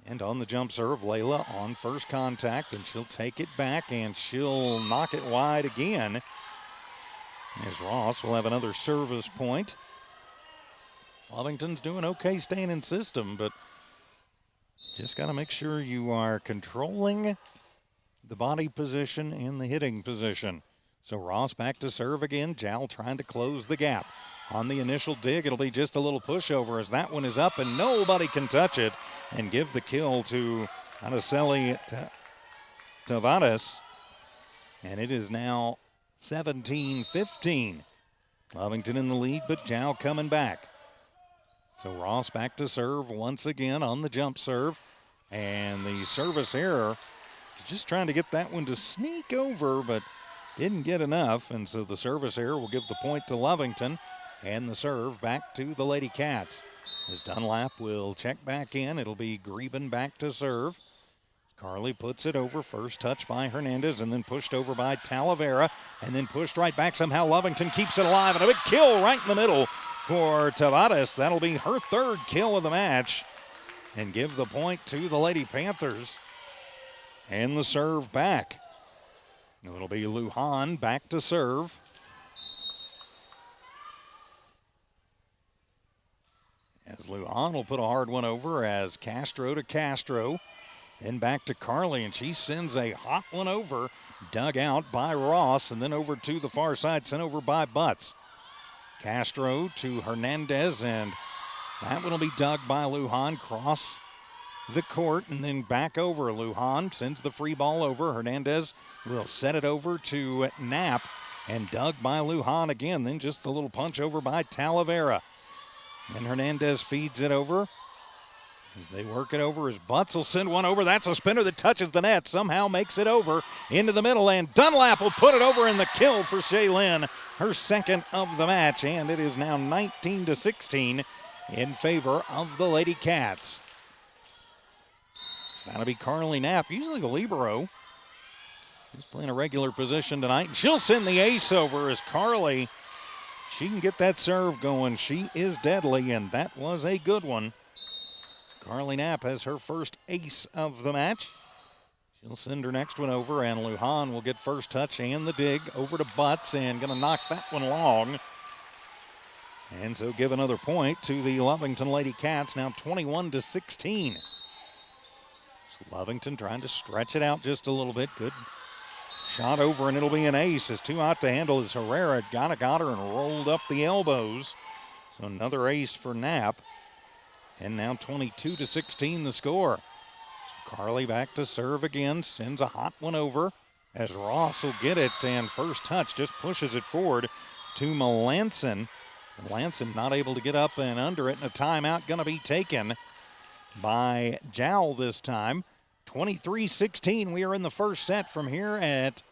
And on the jump serve, Layla on first contact, and she'll take it back, and she'll knock it wide again. As Ross will have another service point. Lovington's doing okay staying in system, but just got to make sure you are controlling the body position and the hitting position. So Ross back to serve again. Jowl trying to close the gap. On the initial dig, it'll be just a little pushover as that one is up and nobody can touch it and give the kill to Araceli Tavares. And it is now 17-15. Lovington in the lead, but Jowl coming back. So Ross back to serve once again on the jump serve. And the service error, just trying to get that one to sneak over, but didn't get enough. And so the service error will give the point to Lovington. And the serve back to the Lady Cats. As Dunlap will check back in, it'll be Greben back to serve. Carly puts it over, first touch by Hernandez, and then pushed over by Talavera, and then pushed right back. Somehow Lovington keeps it alive, and a big kill right in the middle for Tavares. That'll be her third kill of the match, and give the point to the Lady Panthers. And the serve back. It'll be Lujan back to serve. As Lujan will put a hard one over as Castro to Castro. Then back to Carly, and she sends a hot one over. Dug out by Ross, and then over to the far side, sent over by Butts. Castro to Hernandez, and that one will be dug by Lujan. Cross the court, and then back over. Lujan sends the free ball over. Hernandez will set it over to Knapp, and dug by Lujan again. Then just the little punch over by Talavera. And Hernandez feeds it over. As they work it over, as Butts will send one over. That's a spinner that touches the net. Somehow makes it over into the middle. And Dunlap will put it over in the kill for Shaylin. Her second of the match. And it is now 19-16 in favor of the Lady Cats. It's got to be Carly Knapp, usually the libero. She's playing a regular position tonight. And she'll send the ace over as Carly, she can get that serve going. She is deadly, and that was a good one. Carly Knapp has her first ace of the match. She'll send her next one over, and Lujan will get first touch and the dig over to Butts, and going to knock that one long. And so give another point to the Lovington Lady Cats, now 21-16. Lovington trying to stretch it out just a little bit. Good shot over, and it'll be an ace. It's too hot to handle as Herrera got her and rolled up the elbows. So another ace for Knapp. And now 22-16 the score. So Carly back to serve again, sends a hot one over as Ross will get it, and first touch just pushes it forward to Melanson. Melanson not able to get up and under it, and a timeout going to be taken by Jowl this time. 23-16, we are in the first set from here at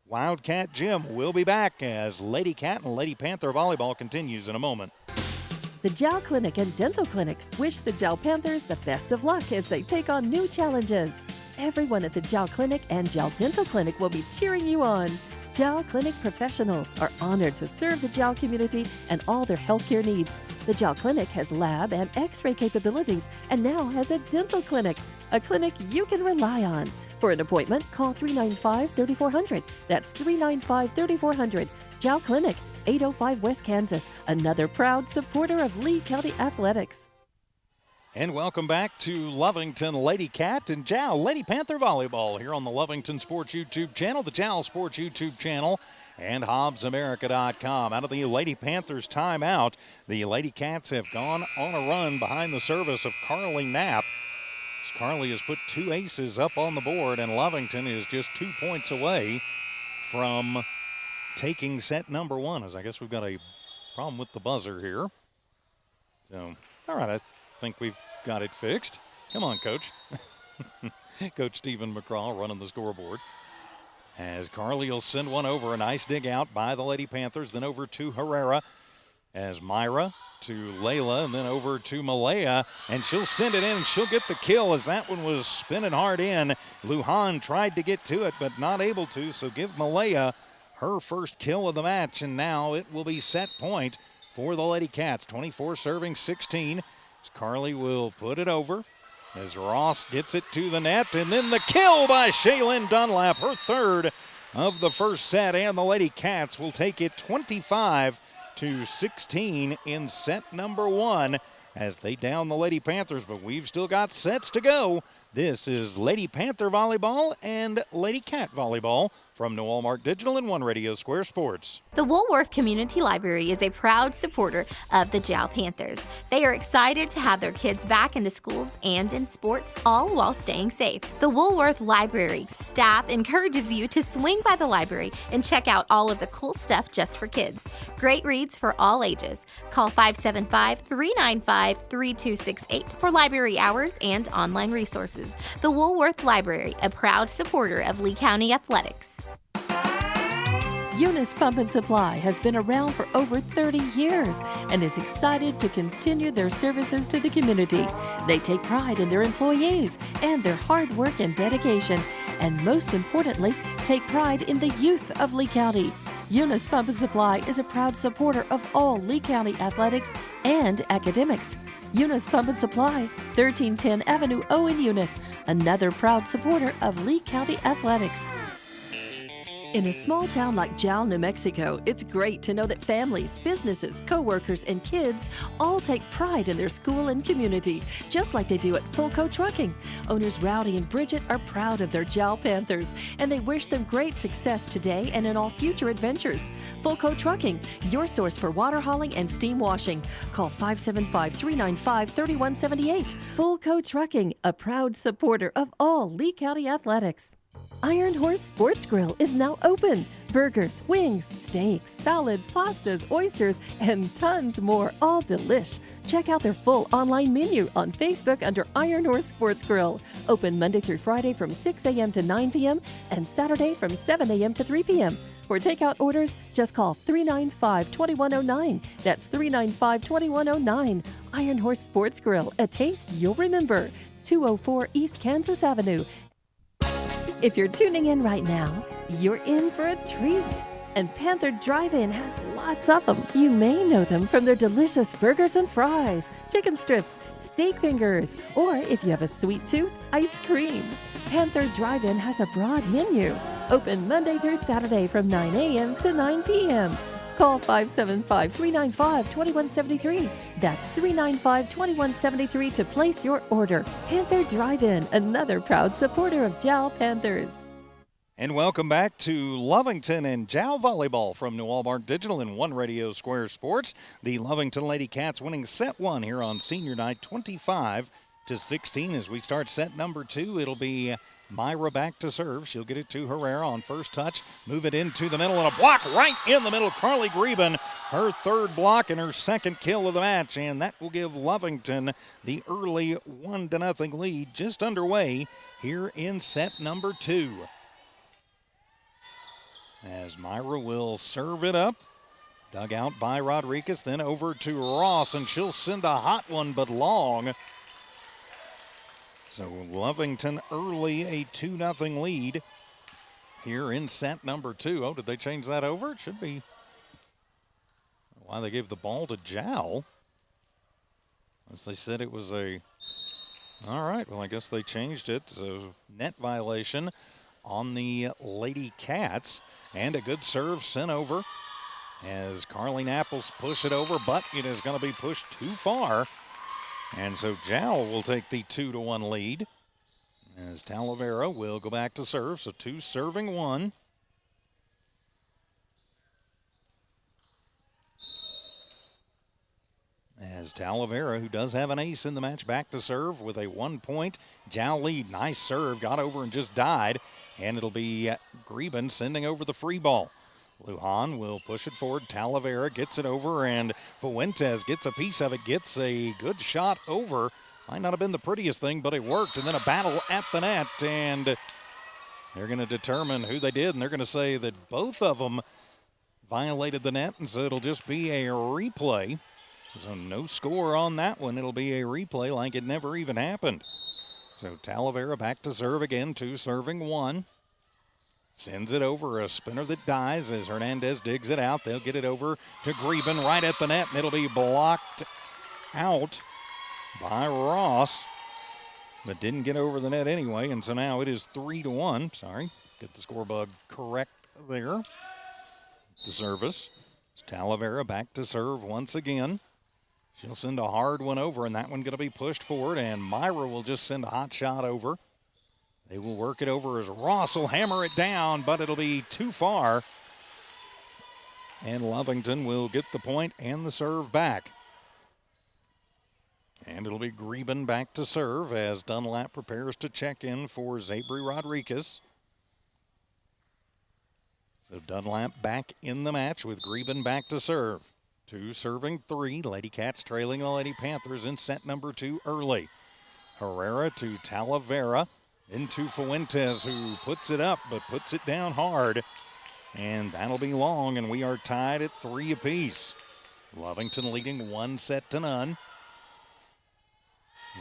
Wildcat Gym will be back as Lady Cat and Lady Panther volleyball continues in a moment. The Jowl Clinic and Dental Clinic wish the Jowl Panthers the best of luck as they take on new challenges. Everyone at the Jowl Clinic and Jowl Dental Clinic will be cheering you on. Jowl Clinic professionals are honored to serve the Jowl community and all their healthcare needs. The Jowl Clinic has lab and x-ray capabilities and now has a dental clinic, a clinic you can rely on. For an appointment, call 395-3400. That's 395-3400. Jowl Clinic, 805 West Kansas, another proud supporter of Lea County Athletics. And welcome back to Lovington Lady Cat and Jowl Lady Panther Volleyball here on the Lovington Sports YouTube channel, the Jowl Sports YouTube channel, and HobbsAmerica.com. Out of the Lady Panthers timeout, the Lady Cats have gone on a run behind the service of Carly Knapp. Carly has put 2 aces up on the board, and Lovington is just 2 points away from taking set number 1, as I guess we've got a problem with the buzzer here. So, all right, I think we've got it fixed. Come on, Coach. Coach Stephen McCraw running the scoreboard. As Carly will send one over, a nice dig out by the Lady Panthers, then over to Herrera. As Myra to Layla, and then over to Malaya, and she'll send it in, and she'll get the kill as that one was spinning hard in. Lujan tried to get to it, but not able to, so give Malaya her first kill of the match, and now it will be set point for the Lady Cats. 24 serving 16. As Carly will put it over as Ross gets it to the net, and then the kill by Shaylin Dunlap, her third of the first set, and the Lady Cats will take it 25-16 in set number 1 as they down the Lady Panthers, but we've still got sets to go. This is Lady Panther Volleyball and Lady Cat Volleyball from New Walmart Digital and One Radio Square Sports. The Woolworth Community Library is a proud supporter of the Jowl Panthers. They are excited to have their kids back into schools and in sports, all while staying safe. The Woolworth Library staff encourages you to swing by the library and check out all of the cool stuff just for kids. Great reads for all ages. Call 575-395-3268 for library hours and online resources. The Woolworth Library, a proud supporter of Lea County Athletics. Eunice Pump and Supply has been around for over 30 years and is excited to continue their services to the community. They take pride in their employees and their hard work and dedication, and most importantly, take pride in the youth of Lea County. Eunice Pump and Supply is a proud supporter of all Lea County athletics and academics. Eunice Pump and Supply, 1310 Avenue O in Eunice, another proud supporter of Lea County athletics. In a small town like Jowl, New Mexico, it's great to know that families, businesses, co-workers, and kids all take pride in their school and community, just like they do at Fulco Trucking. Owners Rowdy and Bridget are proud of their Jowl Panthers, and they wish them great success today and in all future adventures. Fulco Trucking, your source for water hauling and steam washing. Call 575-395-3178. Fulco Trucking, a proud supporter of all Lea County athletics. Iron Horse Sports Grill is now open. Burgers, wings, steaks, salads, pastas, oysters, and tons more, all delish. Check out their full online menu on Facebook under Iron Horse Sports Grill. Open Monday through Friday from 6 a.m. to 9 p.m. and Saturday from 7 a.m. to 3 p.m. For takeout orders, just call 395-2109. That's 395-2109. Iron Horse Sports Grill, a taste you'll remember. 204 East Kansas Avenue. If you're tuning in right now, you're in for a treat. And Panther Drive-In has lots of them. You may know them from their delicious burgers and fries, chicken strips, steak fingers, or if you have a sweet tooth, ice cream. Panther Drive-In has a broad menu. Open Monday through Saturday from 9 a.m. to 9 p.m. Call 575-395-2173. That's 395-2173 to place your order. Panther Drive-In, another proud supporter of Jowl Panthers. And welcome back to Lovington and Jowl Volleyball from New Walmart Digital and One Radio Square Sports. The Lovington Lady Cats winning set 1 here on senior night, 25-16. As we start set number 2, it'll be Myra back to serve. She'll get it to Herrera on first touch. Move it into the middle and a block right in the middle. Carly Greben, her third block and her second kill of the match. And that will give Lovington the early 1-0 lead just underway here in set number 2. as Myra will serve it up. Dug out by Rodriguez, then over to Ross, and she'll send a hot one, but long. So Lovington early, a 2-0 lead here in set number 2. Oh, did they change that over? It should be. Why they gave the ball to Jowl. As they said it was a. All right, well, I guess they changed it. So net violation on the Lady Cats. And a good serve sent over as Carly Apples push it over, but it is going to be pushed too far. And so Jowl will take the 2-1 lead as Talavera will go back to serve. So 2 serving 1. As Talavera, who does have an ace in the match, back to serve with a 1-point Jowl lead. Nice serve, got over and just died. And it'll be Greben sending over the free ball. Lujan will push it forward. Talavera gets it over, and Fuentes gets a piece of it, gets a good shot over. Might not have been the prettiest thing, but it worked. And then a battle at the net, and they're going to determine who they did, and they're going to say that both of them violated the net, and so it'll just be a replay. So no score on that one. It'll be a replay like it never even happened. So Talavera back to serve again, 2 serving 1. Sends it over, a spinner that dies as Hernandez digs it out. They'll get it over to Greben right at the net, and it'll be blocked out by Ross, but didn't get over the net anyway, and so now it is 3-1. Sorry, get the score bug correct there. The service. It's Talavera back to serve once again. She'll send a hard one over, and that one going to be pushed forward, and Myra will just send a hot shot over. They will work it over as Ross will hammer it down, but it'll be too far. And Lovington will get the point and the serve back. And it'll be Greben back to serve as Dunlap prepares to check in for Zabri Rodriguez. So Dunlap back in the match with Greben back to serve. 2 serving 3. Lady Cats trailing the Lady Panthers in set number 2 early. Herrera to Talavera. Into Fuentes, who puts it up, but puts it down hard. And that'll be long, and we are tied at 3 apiece. Lovington leading 1-0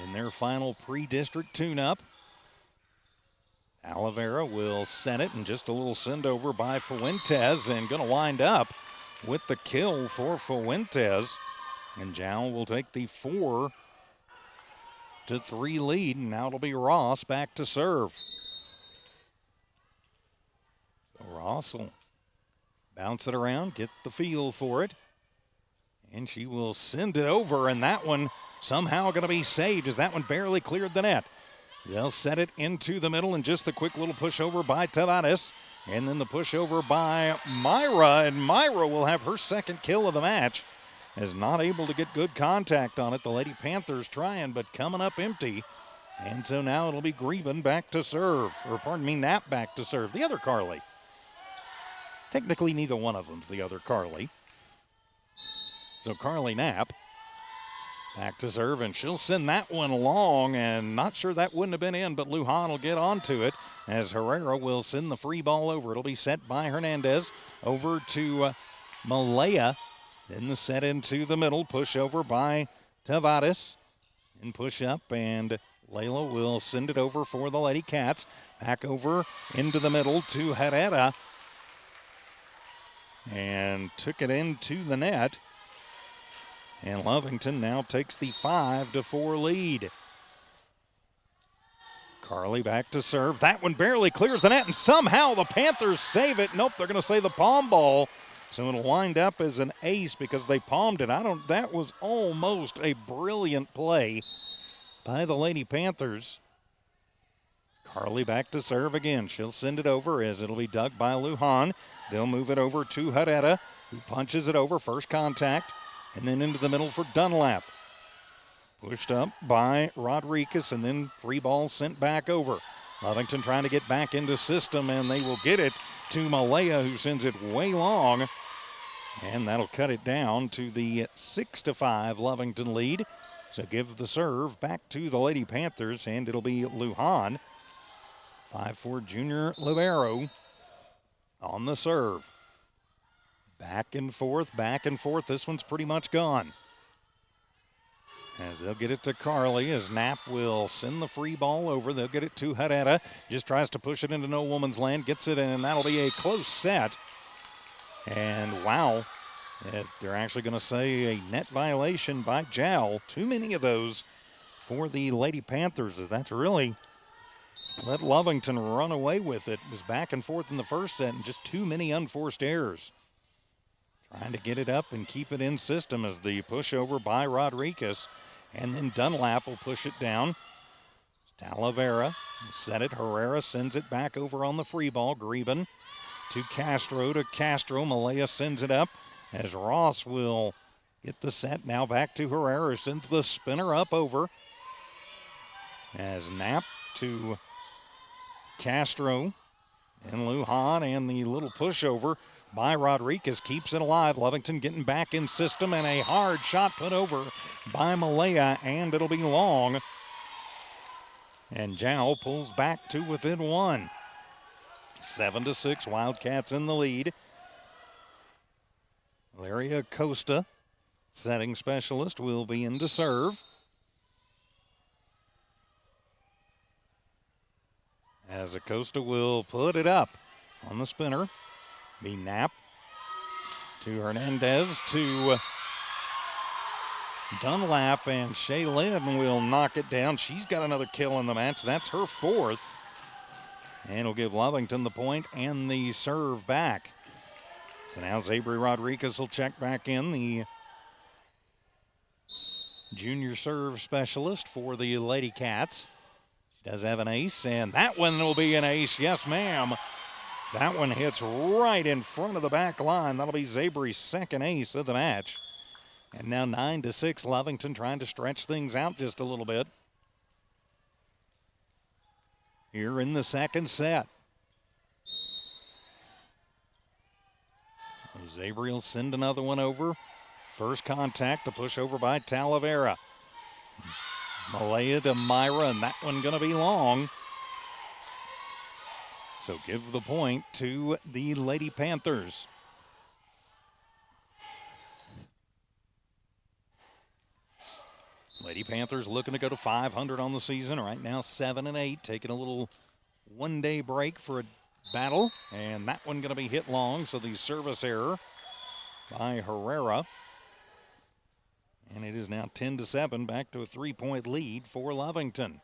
in their final pre-district tune-up. Talavera will set it, and just a little send-over by Fuentes, and going to wind up with the kill for Fuentes. And Jowl will take the 4-3 lead, and now it'll be Ross back to serve. So Ross will bounce it around, get the feel for it, and she will send it over, and that one somehow going to be saved as that one barely cleared the net. They'll set it into the middle, and just the quick little pushover by Tavares. And then the pushover by Myra, and Myra will have her second kill of the match. Is not able to get good contact on it. The Lady Panthers trying, but coming up empty. And so now it'll be Greben back to serve, or pardon me, Knapp back to serve. The other Carly. Technically, neither one of them's the other Carly. So Carly Knapp back to serve, and she'll send that one long, and not sure that wouldn't have been in, but Lujan will get onto it as Herrera will send the free ball over. It'll be set by Hernandez over to Malaya. Then the set into the middle, push over by Tavares, and push up, and Layla will send it over for the Lady Cats. Back over into the middle to Herrera, and took it into the net. And Lovington now takes the 5-4 lead. Carly back to serve. That one barely clears the net, and somehow the Panthers save it. Nope, they're going to say the palm ball. So it'll wind up as an ace because they palmed it. That was almost a brilliant play by the Lady Panthers. Carly back to serve again. She'll send it over as it'll be dug by Lujan. They'll move it over to Herrera, who punches it over. First contact. And then into the middle for Dunlap. Pushed up by Rodriguez, and then free ball sent back over. Lovington trying to get back into system, and they will get it to Malaya, who sends it way long. And that'll cut it down to the 6-5 Lovington lead. So give the serve back to the Lady Panthers, and it'll be Lujan. 5'4" junior libero on the serve. Back and forth, back and forth. This one's pretty much gone. As they'll get it to Carly, as Knapp will send the free ball over. They'll get it to Herrera. Just tries to push it into no woman's land. Gets it, and that'll be a close set. And wow, they're actually going to say a net violation by Jowl. Too many of those for the Lady Panthers, as that's really let Lovington run away with it. It was back and forth in the first set, and just too many unforced errors. Trying to get it up and keep it in system as the pushover by Rodriguez. And then Dunlap will push it down. Talavera set it. Herrera sends it back over on the free ball. Greben to Castro. Malea sends it up as Ross will get the set. Now back to Herrera. Sends the spinner up over. As Knapp to Castro. And Lujan, and the little pushover by Rodriguez keeps it alive. Lovington getting back in system, and a hard shot put over by Malea, and it'll be long. And Jowl pulls back to within one. 7-6, Wildcats in the lead. Lea Costa, setting specialist, will be in to serve. As Acosta will put it up on the spinner. Be Knapp to Hernandez to Dunlap, and Shaylin will knock it down. She's got another kill in the match. That's her fourth. And will give Lovington the point and the serve back. So now Zabri Rodriguez will check back in, the junior serve specialist for the Lady Cats. Does have an ace, and that one will be an ace. Yes, ma'am. That one hits right in front of the back line. That'll be Zabri's second ace of the match. And now 9-6, Lovington trying to stretch things out just a little bit. Here in the second set. Zabri will send another one over. First contact, to push over by Talavera. Malea to Myra, and that one going to be long. So give the point to the Lady Panthers. Lady Panthers looking to go to 500 on the season. Right now 7-8, taking a little one-day break for a battle. And that one going to be hit long, so the service error by Herrera. And it is now 10-7, back to a 3-point lead for Lovington.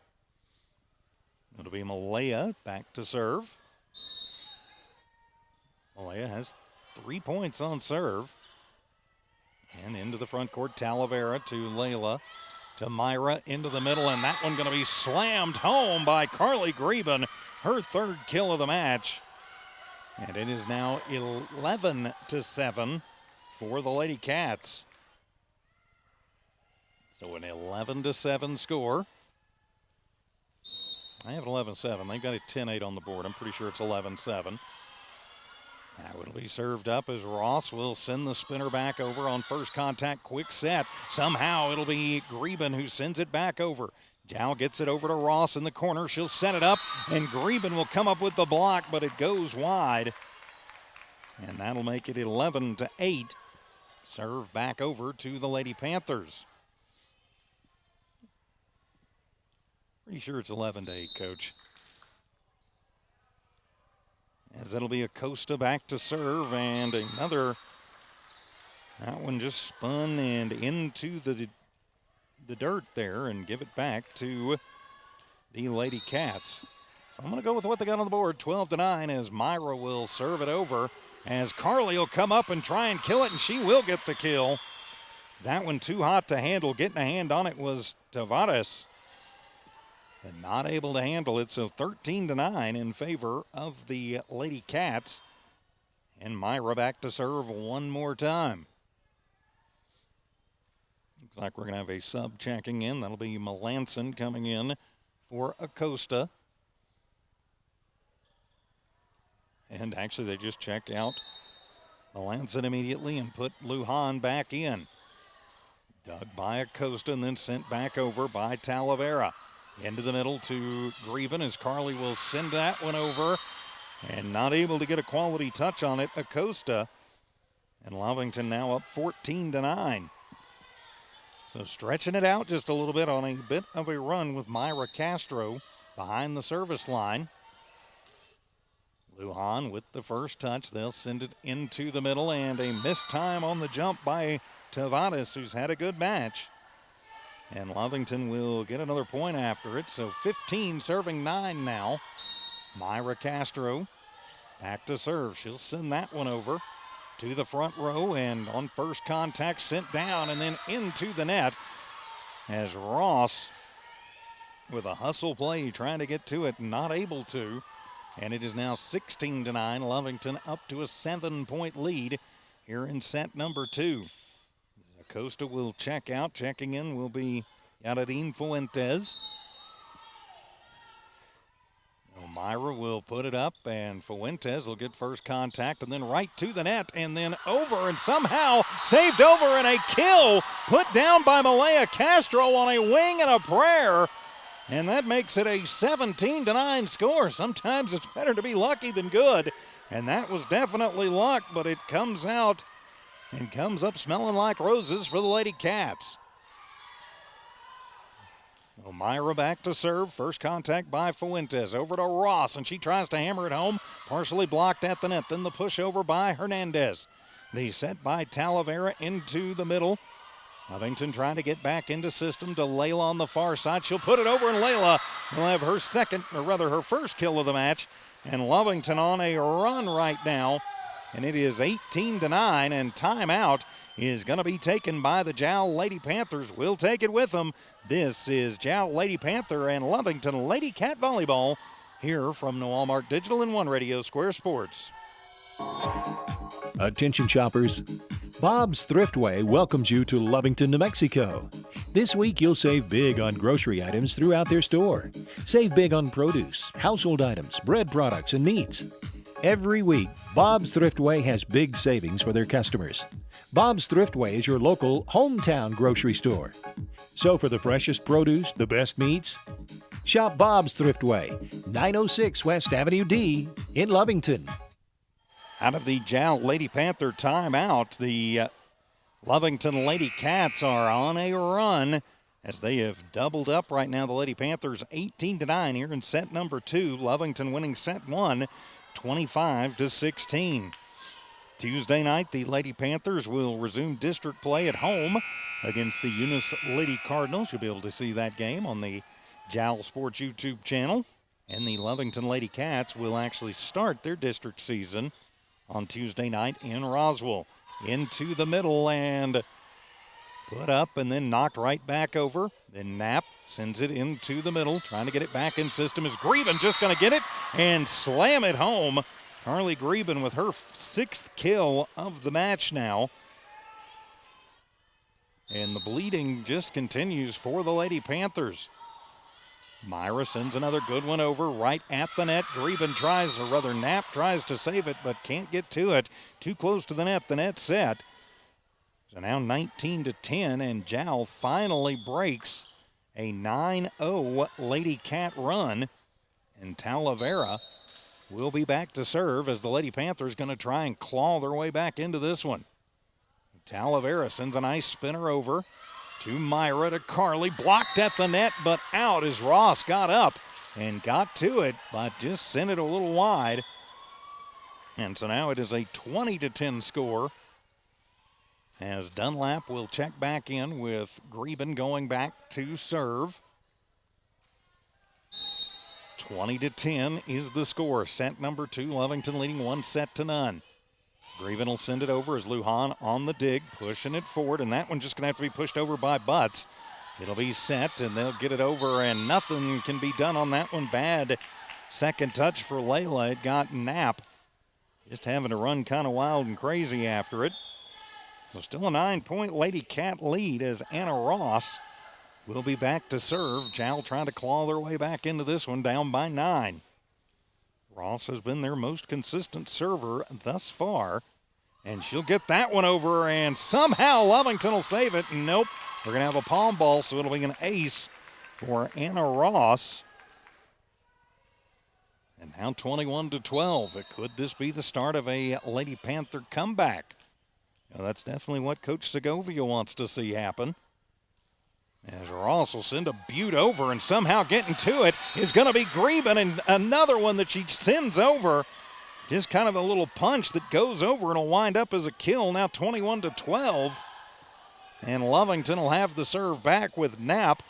It'll be Malea back to serve. Malea has 3 points on serve. And into the front court, Talavera to Layla, to Myra, into the middle, and that one going to be slammed home by Carly Greben, her third kill of the match. And it is now 11-7 for the Lady Cats. So an 11-7 score. I have 11-7. They've got a 10-8 on the board. I'm pretty sure it's 11-7. Now it'll be served up as Ross will send the spinner back over on first contact. Quick set. Somehow it'll be Greben who sends it back over. Jowl gets it over to Ross in the corner. She'll set it up, and Greben will come up with the block, but it goes wide. And that'll make it 11-8. Serve back over to the Lady Panthers. Pretty sure it's 11-8, Coach. As it'll be Acosta back to serve, and another. That one just spun and into the dirt there, and give it back to the Lady Cats. So I'm going to go with what they got on the board, 12-9, as Myra will serve it over. As Carly will come up and try and kill it, and she will get the kill. That one too hot to handle. Getting a hand on it was Tavares, and not able to handle it. So 13-9 in favor of the Lady Cats. And Myra back to serve one more time. Looks like we're going to have a sub checking in. That'll be Melanson coming in for Acosta. And actually they just check out Melanson immediately and put Lujan back in. Dug by Acosta and then sent back over by Talavera. Into the middle to Greben as Carly will send that one over. and not able to get a quality touch on it, Acosta. And Lovington now up 14-9. So stretching it out just a little bit on a bit of a run with Myra Castro behind the service line. Lujan with the first touch. They'll send it into the middle, and a missed time on the jump by Tavares, who's had a good match. And Lovington will get another point after it. So 15 serving 9 now. Myra Castro back to serve. She'll send that one over to the front row, and on first contact sent down and then into the net as Ross with a hustle play trying to get to it, not able to. And it is now 16-9. Lovington up to a 7-point lead here in set number 2. Acosta will check out. Checking in will be Yaradine Fuentes. Myra will put it up, and Fuentes will get first contact and then right to the net and then over, and somehow saved over, and a kill put down by Lea Castro on a wing and a prayer. And that makes it a 17-9 score. Sometimes it's better to be lucky than good. And that was definitely luck, but it comes out and comes up smelling like roses for the Lady Cats. Myra back to serve. First contact by Fuentes. Over to Ross, and she tries to hammer it home. Partially blocked at the net. Then the push over by Hernandez. The set by Talavera into the middle. Lovington trying to get back into system to Layla on the far side. She'll put it over, and Layla will have her second, or rather her first kill of the match. And Lovington on a run right now. And it is 18-9, and timeout is going to be taken by the Jowl Lady Panthers. We'll take it with them. This is Jowl Lady Panther and Lovington Lady Cat Volleyball here from the Walmart Digital and One Radio Square Sports. Attention shoppers, Bob's Thriftway welcomes you to Lovington, New Mexico. This week you'll save big on grocery items throughout their store. Save big on produce, household items, bread products, and meats. Every week, Bob's Thriftway has big savings for their customers. Bob's Thriftway is your local hometown grocery store. So for the freshest produce, the best meats, shop Bob's Thriftway, 906 West Avenue D in Lovington. Out of the Jowl Lady Panther timeout, the Lovington Lady Cats are on a run as they have doubled up right now. The Lady Panthers 18-9 here in set number 2. Lovington winning set 1, 25-16. Tuesday night, the Lady Panthers will resume district play at home against the Eunice Lady Cardinals. You'll be able to see that game on the Jowl Sports YouTube channel. And the Lovington Lady Cats will actually start their district season on Tuesday night in Roswell. Into the middle and put up and then knocked right back over. Then Knapp sends it into the middle, trying to get it back in system. Is Greben just going to get it and slam it home? Carly Greben with her 6th kill of the match now. And the bleeding just continues for the Lady Panthers. Myra sends another good one over right at the net. Greben tries, or rather Knapp tries to save it, but can't get to it. Too close to the net. The net set. So now 19-10, and Jowl finally breaks a 9-0 Lady Cat run. And Talavera will be back to serve as the Lady Panthers going to try and claw their way back into this one. Talavera sends a nice spinner over to Myra, to Carly. Blocked at the net, but out as Ross got up and got to it, but just sent it a little wide. And so now it is a 20-10 score as Dunlap will check back in with Greben going back to serve. 20-10 is the score. Set number 2, Lovington leading 1-0. Greben will send it over as Lujan on the dig, pushing it forward, and that one's just going to have to be pushed over by Butts. It'll be set, and they'll get it over, and nothing can be done on that one. Bad second touch for Layla. It got Knapp just having to run kind of wild and crazy after it. So still a 9-point Lady Cat lead as Anna Ross will be back to serve. Jowl trying to claw their way back into this one, down by 9. Ross has been their most consistent server thus far. And she'll get that one over, and somehow Lovington will save it. Nope, we're going to have a palm ball, so it'll be an ace for Anna Ross. And now 21-12. Could this be the start of a Lady Panther comeback? Now, that's definitely what Coach Segovia wants to see happen. As Ross will send a beaut over, and somehow getting to it is going to be Greben, and another one that she sends over. Just kind of a little punch that goes over and will wind up as a kill. Now 21-12. And Lovington will have the serve back with Knapp.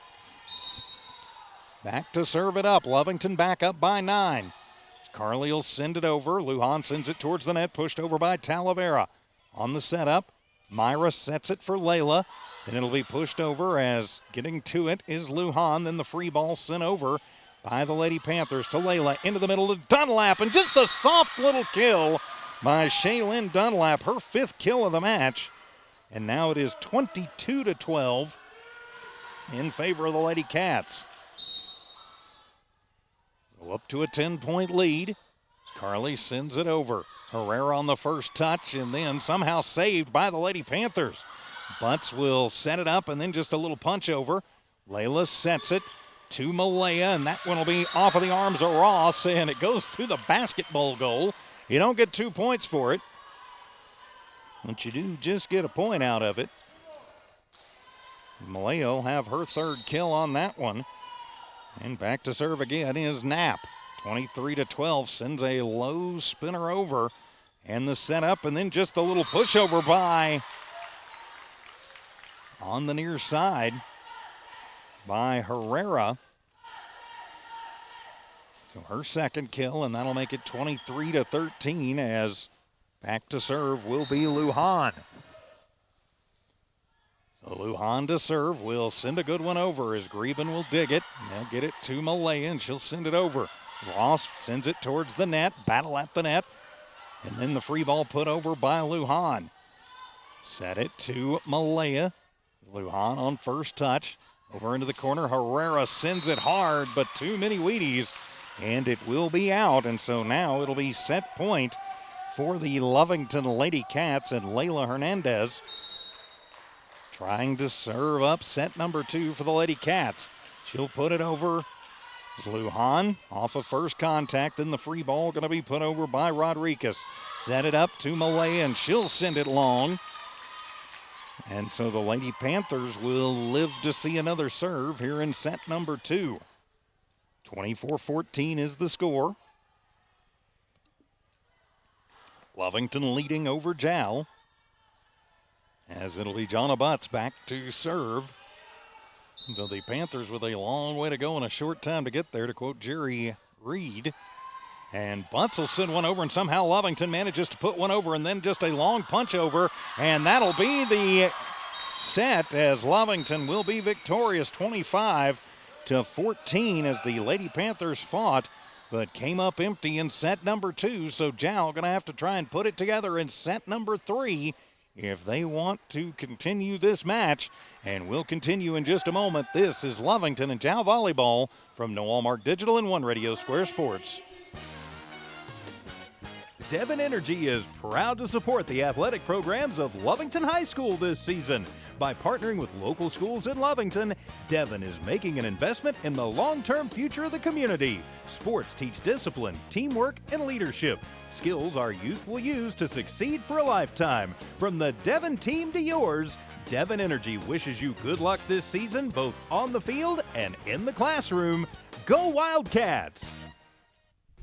Back to serve it up. Lovington back up by 9. Carly will send it over. Lujan sends it towards the net, pushed over by Talavera. On the setup, Myra sets it for Layla. Then it'll be pushed over as getting to it is Lujan. Then the free ball sent over by the Lady Panthers to Layla. Into the middle to Dunlap. And just a soft little kill by Shaylin Dunlap. Her 5th kill of the match. And now it is 22-12 in favor of the Lady Cats. So up to a 10-point lead. Carly sends it over. Herrera on the first touch and then somehow saved by the Lady Panthers. Butts will set it up and then just a little punch over. Layla sets it to Malaya, and that one will be off of the arms of Ross, and it goes through the basketball goal. You don't get 2 points for it, but you do just get a point out of it. Malaya will have her 3rd kill on that one. And back to serve again is Knapp. 23-12, sends a low spinner over, and the setup, and then just a little pushover by on the near side by Herrera. So her 2nd kill, and that'll make it 23-13 as back to serve will be Lujan. So Lujan to serve will send a good one over as Greben will dig it. They'll get it to Malaya, and she'll send it over. Ross sends it towards the net, battle at the net, and then the free ball put over by Lujan. Set it to Malaya. Lujan on first touch. Over into the corner, Herrera sends it hard, but too many Wheaties, and it will be out. And so now it'll be set point for the Lovington Lady Cats, and Layla Hernandez trying to serve up set number 2 for the Lady Cats. She'll put it over Lujan off of first contact, then the free ball going to be put over by Rodriguez. Set it up to Malaya, and she'll send it long. And so the Lady Panthers will live to see another serve here in set number 2. 24-14 is the score. Lovington leading over Jowl, as it'll be Jonna Butts back to serve. So the Panthers with a long way to go and a short time to get there, to quote Jerry Reed. And Butts will send one over, and somehow Lovington manages to put one over, and then just a long punch over, and that'll be the set as Lovington will be victorious 25-14 as the Lady Panthers fought but came up empty in set number 2. So Jowl going to have to try and put it together in set number 3 if they want to continue this match. And we'll continue in just a moment. This is Lovington and Jowl Volleyball from Noel Mark Digital and One Radio Square Sports. Devon Energy is proud to support the athletic programs of Lovington High School this season. By partnering with local schools in Lovington, Devon is making an investment in the long-term future of the community. Sports teach discipline, teamwork, and leadership. Skills our youth will use to succeed for a lifetime. From the Devon team to yours, Devon Energy wishes you good luck this season, both on the field and in the classroom. Go Wildcats!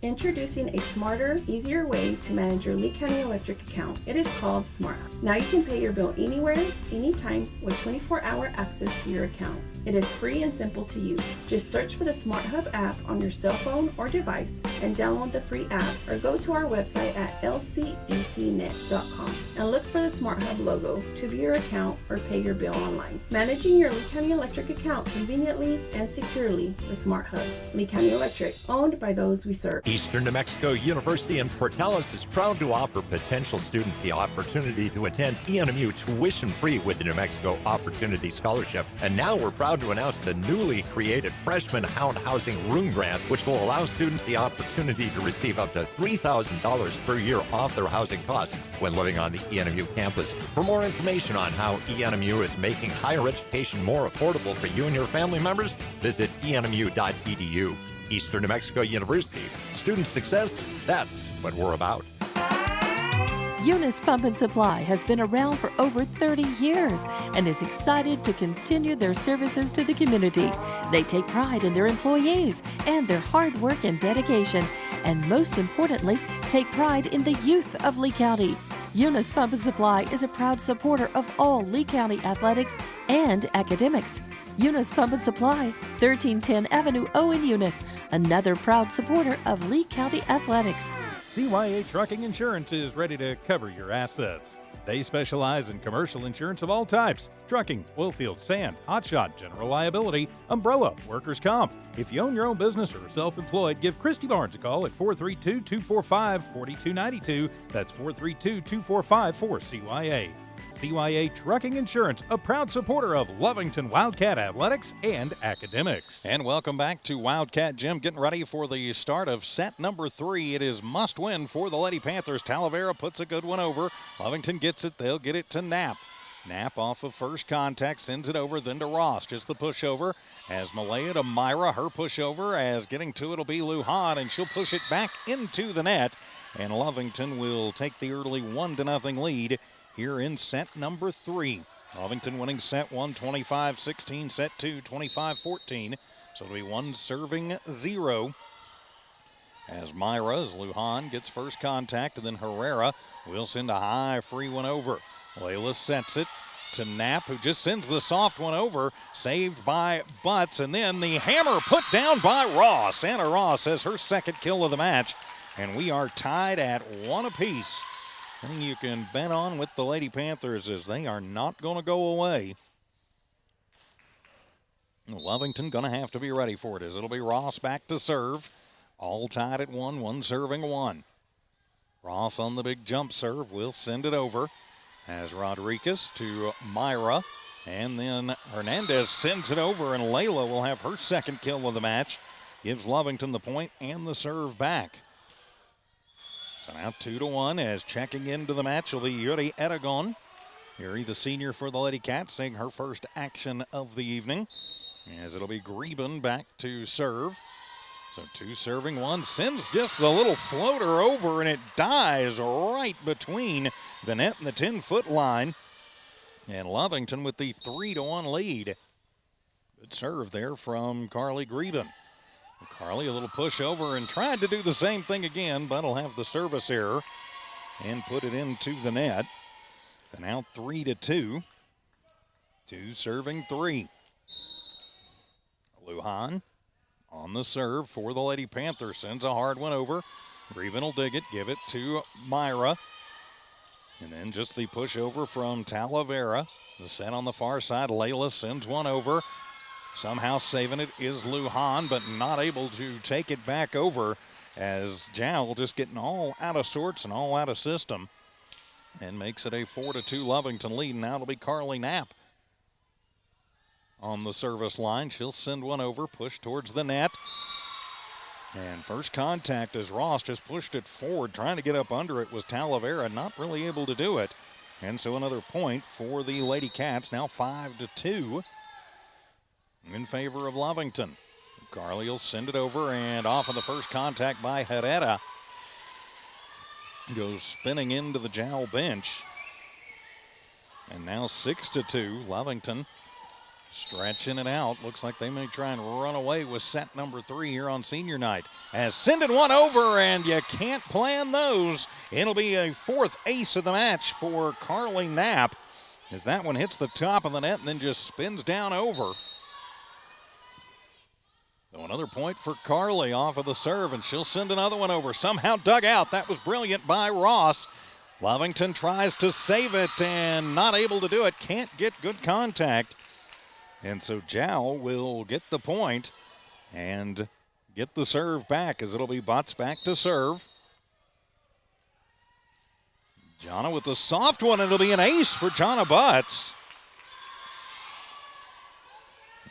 Introducing a smarter, easier way to manage your Lea County electric account. It is called Smart Hub. Now you can pay your bill anywhere, anytime, with 24-hour access to your account. It is free and simple to use. Just search for the Smart Hub app on your cell phone or device and download the free app, or go to our website at lcecnet.com and look for the Smart Hub logo to view your account or pay your bill online. Managing your Lea County electric account conveniently and securely with Smart Hub. Lea County Electric, owned by those we serve. Eastern New Mexico University in Portales is proud to offer potential students the opportunity to attend ENMU tuition-free with the New Mexico Opportunity Scholarship. And now we're proud to announce the newly created Freshman Hound Housing Room Grant, which will allow students the opportunity to receive up to $3,000 per year off their housing costs when living on the ENMU campus. For more information on how ENMU is making higher education more affordable for you and your family members, visit enmu.edu. Eastern New Mexico University. Student success, that's what we're about. Eunice Pump and Supply has been around for over 30 years and is excited to continue their services to the community. They take pride in their employees and their hard work and dedication, and most importantly, take pride in the youth of Lea County. Eunice Pump and Supply is a proud supporter of all Lea County athletics and academics. Eunice Pump and Supply, 1310 Avenue O in Eunice, another proud supporter of Lea County athletics. CYA Trucking Insurance is ready to cover your assets. They specialize in commercial insurance of all types: trucking, oilfield, sand, hotshot, general liability, umbrella, workers' comp. If you own your own business or are self-employed, give Christy Barnes a call at 432-245-4292. That's 432-245-4CYA. CYA Trucking Insurance, a proud supporter of Lovington Wildcat Athletics and Academics. And welcome back to Wildcat Gym. Getting ready for the start of set number 3. It is must win for the Lady Panthers. Talavera puts a good one over. Lovington gets it. They'll get it to Knapp. Knapp off of first contact, sends it over, then to Ross. Just the pushover as Malaya to Myra. Her pushover as getting to it'll be Lujan, and she'll push it back into the net. And Lovington will take the early 1-0 lead here in set number 3. Lovington winning set 1, 25-16, set 2, 25-14. So it'll be 1-0. As Myra, as Lujan gets first contact, and then Herrera will send a high free one over. Layla sets it to Knapp, who just sends the soft one over, saved by Butts, and then the hammer put down by Ross. Anna Ross has her second kill of the match, and we are tied at 1 apiece. Thing you can bet on with the Lady Panthers is they are not going to go away. Lovington going to have to be ready for it, as it'll be Ross back to serve. All tied at 1, 1 serving 1. Ross on the big jump serve will send it over as Rodriguez to Myra. And then Hernandez sends it over, and Layla will have her second kill of the match. Gives Lovington the point and the serve back. So now 2-1 as checking into the match will be Yuri Eragon. Yuri, the senior for the Lady Cats, seeing her first action of the evening. As it'll be Greben back to serve. So 2 serving 1, sends just the little floater over, and it dies right between the net and the 10-foot line. And Lovington with the 3-1 lead. Good serve there from Carly Greben. Carly a little push over and tried to do the same thing again, but will have the service error and put it into the net. And now 3-2. 2 serving 3. Lujan on the serve for the Lady Panthers. Sends a hard one over. Greben will dig it, give it to Myra. And then just the push over from Talavera. The set on the far side. Layla sends one over. Somehow saving it is Lujan, but not able to take it back over, as Jowl just getting all out of sorts and all out of system, and makes it a 4-2 Lovington lead. Now it'll be Carly Knapp on the service line. She'll send one over, push towards the net. And first contact as Ross just pushed it forward, trying to get up under it was Talavera, not really able to do it. And so another point for the Lady Cats, now 5-2. In favor of Lovington. Carly will send it over, and off of the first contact by Herrera. Goes spinning into the Jowl bench. And now 6-2. Lovington stretching it out. Looks like they may try and run away with set number 3 here on senior night. As sending one over, and you can't plan those. It'll be a 4th ace of the match for Carly Knapp, as that one hits the top of the net and then just spins down over. So another point for Carly off of the serve, and she'll send another one over. Somehow dug out. That was brilliant by Ross. Lovington tries to save it and not able to do it. Can't get good contact. And so Jowl will get the point and get the serve back, as it'll be Butts back to serve. Jonna with the soft one. It'll be an ace for Jonna Butts.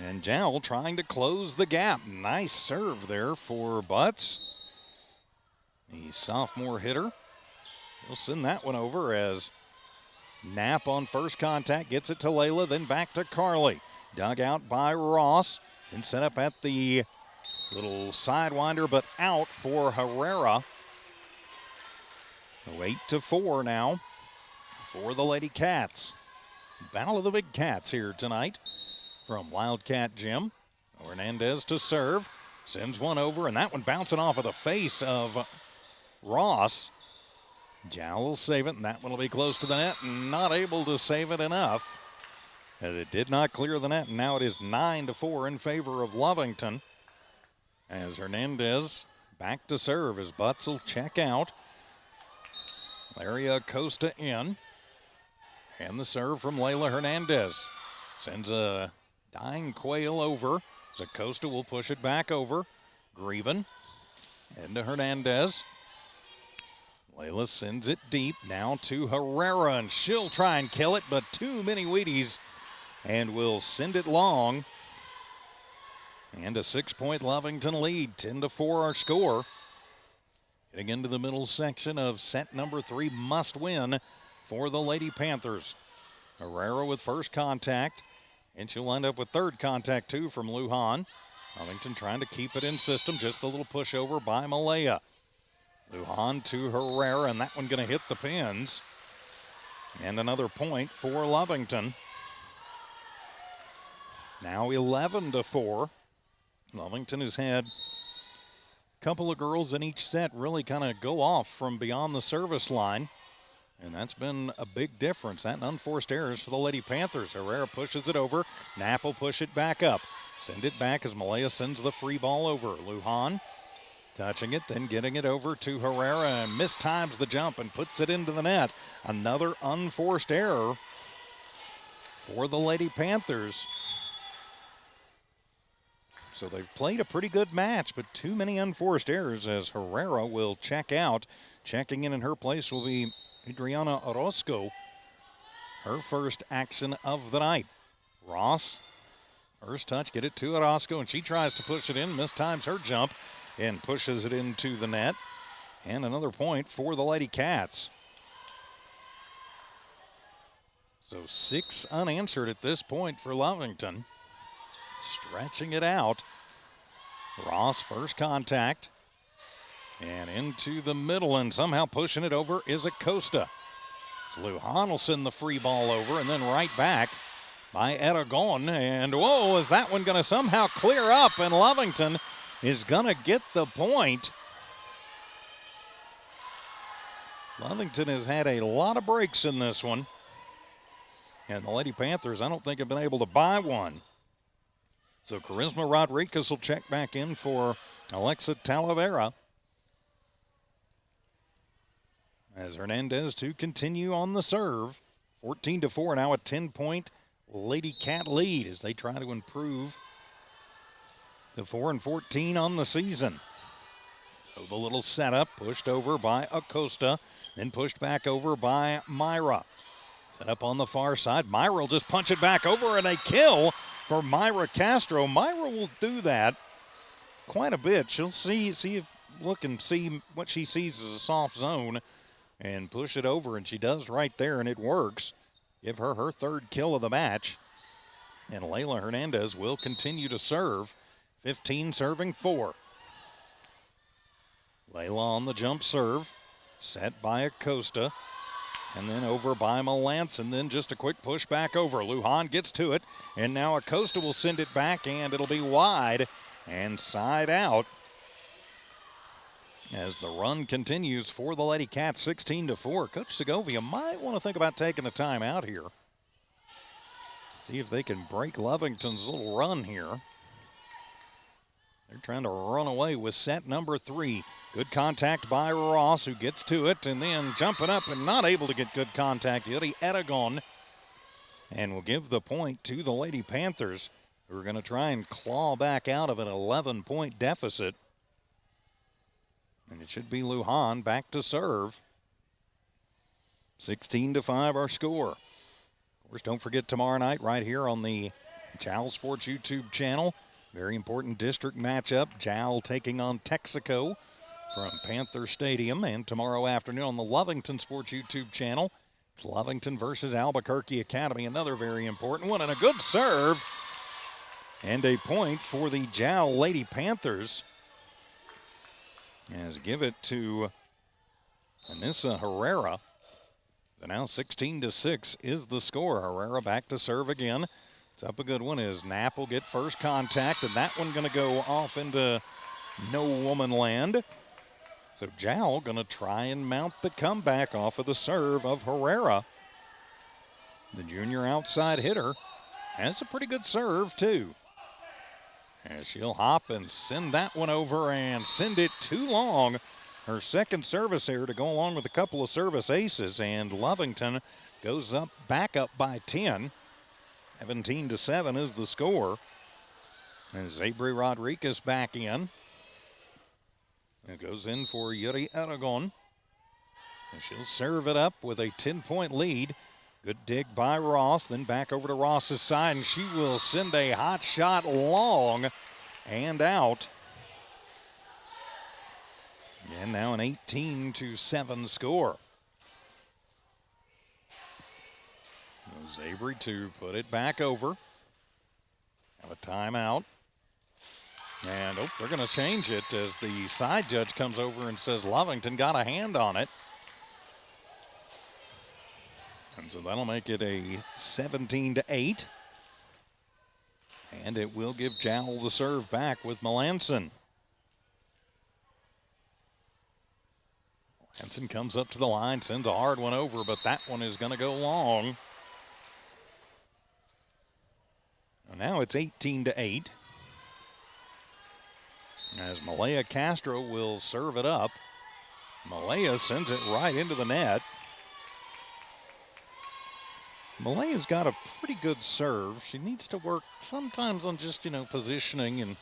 And Jowl trying to close the gap. Nice serve there for Butts. The sophomore hitter. We'll send that one over as Knapp on first contact gets it to Layla, then back to Carly. Dug out by Ross and set up at the Little sidewinder, but out for Herrera. 8-4 now for the Lady Cats. Battle of the Big Cats here tonight from Wildcat Gym. Hernandez to serve. Sends one over, and that one bouncing off of the face of Ross. Jow will save it, and that one will be close to the net, and not able to save it enough. As it did not clear the net, and now it is 9-4 in favor of Lovington. As Hernandez back to serve as Butts will check out. Lea Costa in. And the serve from Layla Hernandez. Sends a dying Quail over. Acosta will push it back over. Greben into Hernandez. Layla sends it deep now to Herrera, and she'll try and kill it, but too many Wheaties, and will send it long. And a 6-point Lovington lead, 10-4 our score. Getting into the middle section of set number 3, must win for the Lady Panthers. Herrera with first contact, and she'll end up with third contact too from Lujan. Lovington trying to keep it in system, just a little pushover by Malaya. Lujan to Herrera, and that one going to hit the pins. And another point for Lovington. Now 11-4. Lovington has had a couple of girls in each set really kind of go off from beyond the service line. And that's been a big difference. That and unforced errors for the Lady Panthers. Herrera pushes it over. Knapp will push it back up. Send it back as Malaya sends the free ball over. Lujan touching it, then getting it over to Herrera, and mistimes the jump and puts it into the net. Another unforced error for the Lady Panthers. So they've played a pretty good match, but too many unforced errors as Herrera will check out. Checking in her place will be Adriana Orozco. Her first action of the night. Ross, first touch, get it to Orozco, and she tries to push it in, mistimes her jump, and pushes it into the net. And another point for the Lady Cats. So 6 unanswered at this point for Lovington. Stretching it out. Ross first contact. And into the middle, and somehow pushing it over is Acosta. Lujan will send the free ball over, and then right back by Aragon. And whoa, is that one going to somehow clear up? And Lovington is going to get the point. Lovington has had a lot of breaks in this one. And the Lady Panthers, I don't think, have been able to buy one. So Charisma Rodriguez will check back in for Alexa Talavera. As Hernandez to continue on the serve. 14-4, now a 10-point Lady Cat lead as they try to improve to 4-14 on the season. So the little setup pushed over by Acosta, then pushed back over by Myra. Set up on the far side. Myra will just punch it back over, and a kill for Myra Castro. Myra will do that quite a bit. She'll look and see what she sees as a soft zone and push it over, and she does right there, and it works. Give her her third kill of the match. And Layla Hernandez will continue to serve. 15 serving 4. Layla on the jump serve. Set by Acosta. And then over by Malance, and then just a quick push back over. Lujan gets to it, and now Acosta will send it back, and it'll be wide and side out. As the run continues for the Lady Cats, 16-4. Coach Segovia might want to think about taking a timeout here. See if they can break Lovington's little run here. They're trying to run away with set number 3. Good contact by Ross, who gets to it, and then jumping up and not able to get good contact. Yuri Aragon, and will give the point to the Lady Panthers, who are going to try and claw back out of an 11-point deficit. And it should be Lujan back to serve. 16-5 our score. Of course, don't forget tomorrow night right here on the Jowl Sports YouTube channel. Very important district matchup. Jowl taking on Texaco from Panther Stadium. And tomorrow afternoon on the Lovington Sports YouTube channel, it's Lovington versus Albuquerque Academy. Another very important one, and a good serve And a point for the Jowl Lady Panthers. As give it to Anissa Herrera. So now 16-6 is the score. Herrera back to serve again. It's up a good one as Knapp will get first contact, and that one going to go off into no woman land. So Jowl going to try and mount the comeback off of the serve of Herrera. The junior outside hitter has a pretty good serve too. And she'll hop and send that one over and send it too long. Her second service error to go along with a couple of service aces, and Lovington goes up, back up by 10. 17-7 is the score. And Zabri Rodriguez back in. It goes in for Yuri Aragon. And she'll serve it up with a 10-point lead. Good dig by Ross, then back over to Ross's side, and she will send a hot shot long and out. And now an 18-7 score. Zabri to put it back over. Have a timeout. And they're going to change it as the side judge comes over and says Lovington got a hand on it. And so that'll make it a 17-8. And it will give Jowl the serve back with Melanson. Melanson comes up to the line, sends a hard one over, but that one is going to go long. And now it's 18-8. As Malaya Castro will serve it up. Malaya sends it right into the net. Malaya's got a pretty good serve. She needs to work sometimes on just, positioning and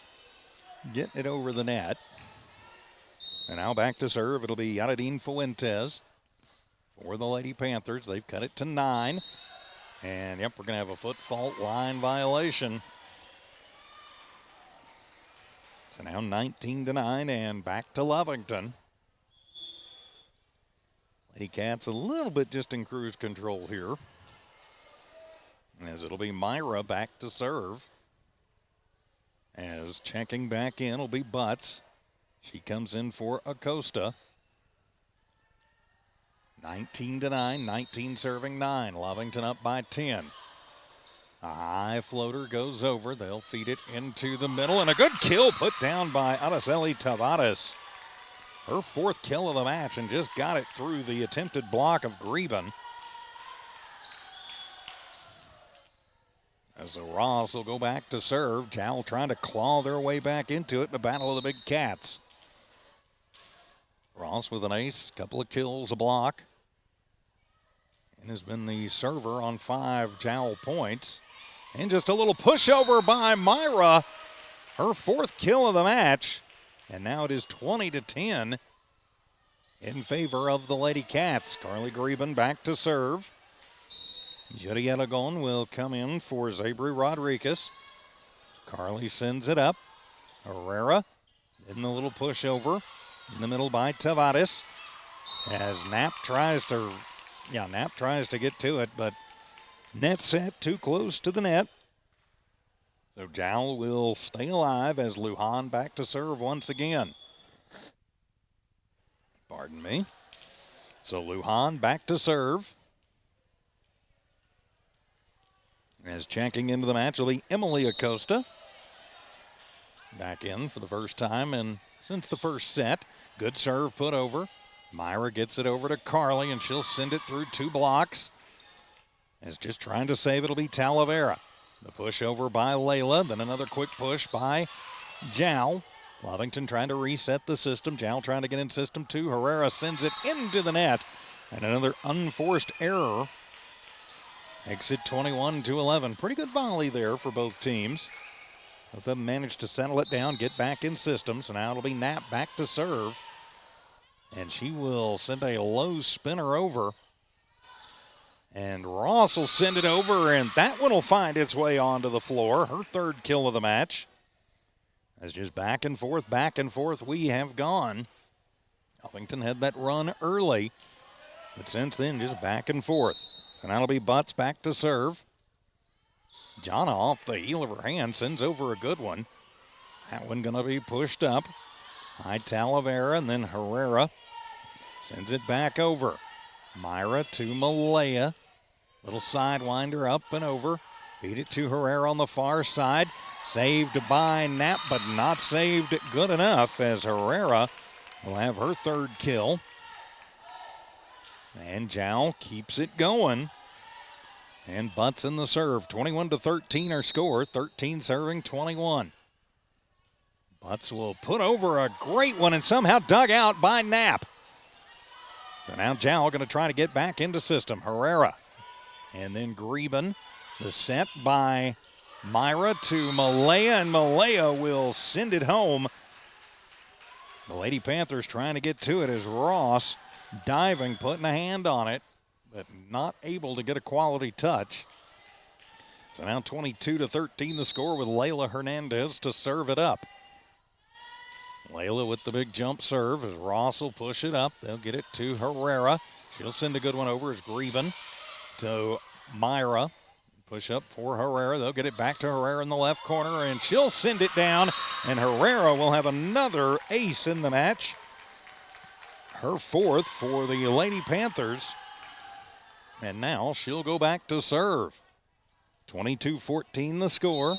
getting it over the net. And now back to serve. It'll be Yaradine Fuentes for the Lady Panthers. They've cut it to 9. And, we're going to have a foot fault line violation. So now 19-9 and back to Lovington. Lady Cats a little bit just in cruise control here. As it'll be Myra back to serve. As checking back in will be Butts. She comes in for Acosta. 19-9, 19 serving 9. Lovington up by 10. A high floater goes over. They'll feed it into the middle. And a good kill put down by Araceli Tavares. Her 4th kill of the match and just got it through the attempted block of Greben. As the Ross will go back to serve. Jowl trying to claw their way back into it in the battle of the big cats. Ross with an ace, couple of kills, a block. And has been the server on 5 Jowl points. And just a little pushover by Myra. Her 4th kill of the match. And now it is 20-10 in favor of the Lady Cats. Carly Greben back to serve. Judy Aragon will come in for Zabri Rodriguez. Carly sends it up. Herrera in the little pushover in the middle by Tavares. As Knapp tries to get to it, but net set too close to the net. So Jowl will stay alive as Lujan back to serve once again. Pardon me. So Lujan back to serve. As checking into the match will be Emily Acosta. Back in for the first time and since the first set. Good serve put over. Myra gets it over to Carly and she'll send it through 2 blocks. As just trying to save it'll be Talavera. The push over by Layla, then another quick push by Jowl. Lovington trying to reset the system. Jowl trying to get in system 2. Herrera sends it into the net. And another unforced error. Makes it 21-11. Pretty good volley there for both teams. Both of them managed to settle it down, get back in system. So now it'll be Knapp back to serve. And she will send a low spinner over. And Ross will send it over, and that one will find its way onto the floor. Her 3rd kill of the match. As just back and forth we have gone. Lovington had that run early, but since then just back and forth. And that'll be Butts back to serve. Jana off the heel of her hand sends over a good one. That one going to be pushed up. High Talavera and then Herrera sends it back over. Myra to Malaya. Little sidewinder up and over. Beat it to Herrera on the far side. Saved by Knapp, but not saved good enough as Herrera will have her third kill. And Jow keeps it going. And butts in the serve. 21-13 our score. 13 serving 21. Butts will put over a great one and somehow dug out by Knapp. So now Jow going to try to get back into system. Herrera. And then Greben. The set by Myra to Malaya, and Malaya will send it home. The Lady Panthers trying to get to it as Ross diving, putting a hand on it, but not able to get a quality touch. So now 22-13 the score with Layla Hernandez to serve it up. Layla with the big jump serve as Ross will push it up. They'll get it to Herrera. She'll send a good one over as Greben to Myra. Push up for Herrera. They'll get it back to Herrera in the left corner, and she'll send it down. And Herrera will have another ace in the match. Her fourth for the Lady Panthers. And now she'll go back to serve. 22-14 the score.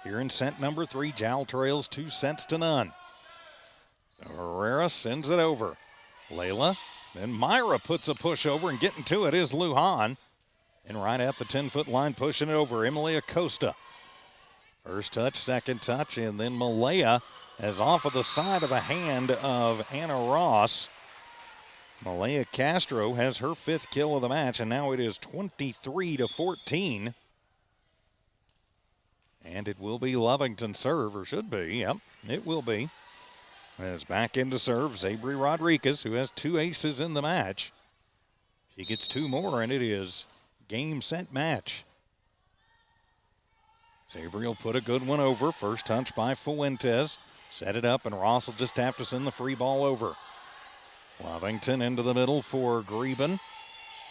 Here in set number 3, Jowl trails 2-0. So Herrera sends it over. Layla. Then Myra puts a push over, and getting to it is Lujan. And right at the 10-foot line, pushing it over, Emily Acosta. First touch, second touch, and then Malaya is off of the side of the hand of Anna Ross. Malaya Castro has her 5th kill of the match, and now it is 23-14. And it will be Lovington serve, or should be. Yep, it will be. As back into serve, Zabri Rodriguez, who has 2 aces in the match. She gets 2 more, and it is game, set, match. Zabri will put a good one over. First touch by Fuentes. Set it up, and Ross will just have to send the free ball over. Lovington into the middle for Greben.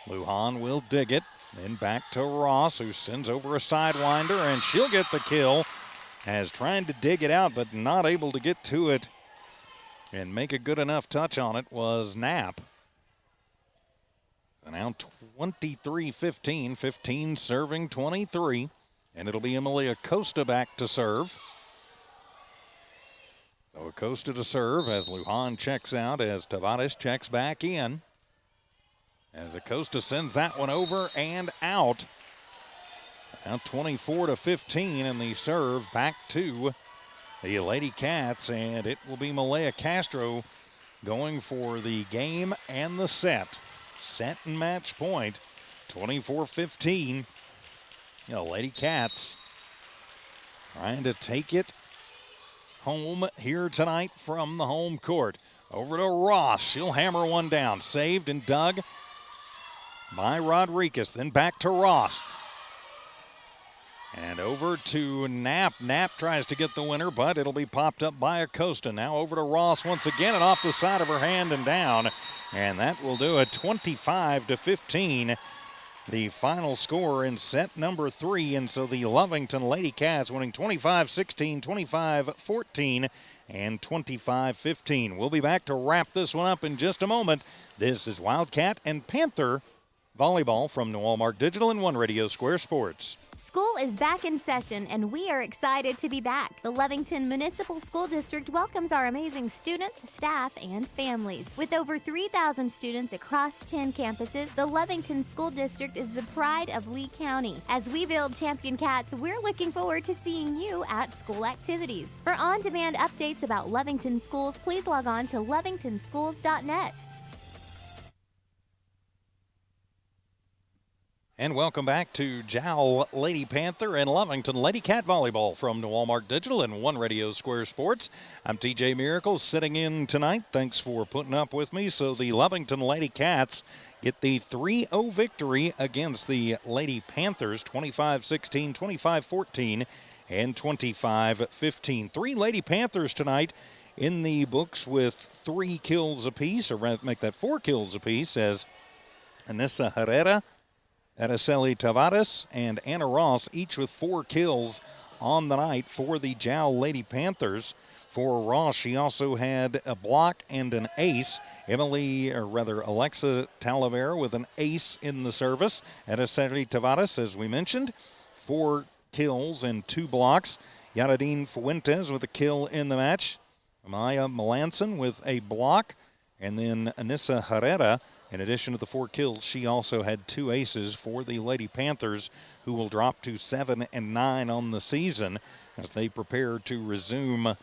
Lujan will dig it. Then back to Ross, who sends over a sidewinder, and she'll get the kill. As trying to dig it out, but not able to get to it and make a good enough touch on it was Knapp. So now 23-15, 15 serving 23. And it'll be Emily Acosta back to serve. So Acosta to serve as Lujan checks out, as Tavares checks back in. As Acosta sends that one over and out. Now 24-15 in the serve back to the Lady Cats, and it will be Malaya Castro going for the game and the set. Set and match point, 24-15. Lady Cats trying to take it home here tonight from the home court. Over to Ross. She'll hammer one down. Saved and dug by Rodriguez. Then back to Ross. And over to Knapp. Knapp tries to get the winner, but it'll be popped up by Acosta. Now over to Ross once again, and off the side of her hand and down. And that will do it, 25-15. The final score in set number 3. And so the Lovington Lady Cats winning 25-16, 25-14, and 25-15. We'll be back to wrap this one up in just a moment. This is Wildcat and Panther Volleyball from New Walmart Digital and One Radio Square Sports. School is back in session, and we are excited to be back. The Lovington Municipal School District welcomes our amazing students, staff, and families. With over 3,000 students across 10 campuses, the Lovington School District is the pride of Lee County. As we build champion cats, we're looking forward to seeing you at school activities. For on-demand updates about Lovington schools, please log on to lovingtonschools.net. And welcome back to Jowl Lady Panther and Lovington Lady Cat Volleyball from New Walmart Digital and One Radio Square Sports. I'm TJ Miracle sitting in tonight. Thanks for putting up with me. So the Lovington Lady Cats get the 3-0 victory against the Lady Panthers, 25-16, 25-14, and 25-15. 3 Lady Panthers tonight in the books with 3 kills apiece, or rather make that 4 kills apiece, as Anissa Herrera Araceli Tavares and Anna Ross, each with 4 kills on the night for the Jowl Lady Panthers. For Ross, she also had a block and an ace. Alexa Talavera with an ace in the service. Araceli Tavares, as we mentioned, 4 kills and 2 blocks. Yaradine Fuentes with a kill in the match. Maya Melanson with a block. And then Anissa Herrera, in addition to the 4 kills, she also had 2 aces for the Lady Panthers, who will drop to 7-9 on the season as they prepare to resume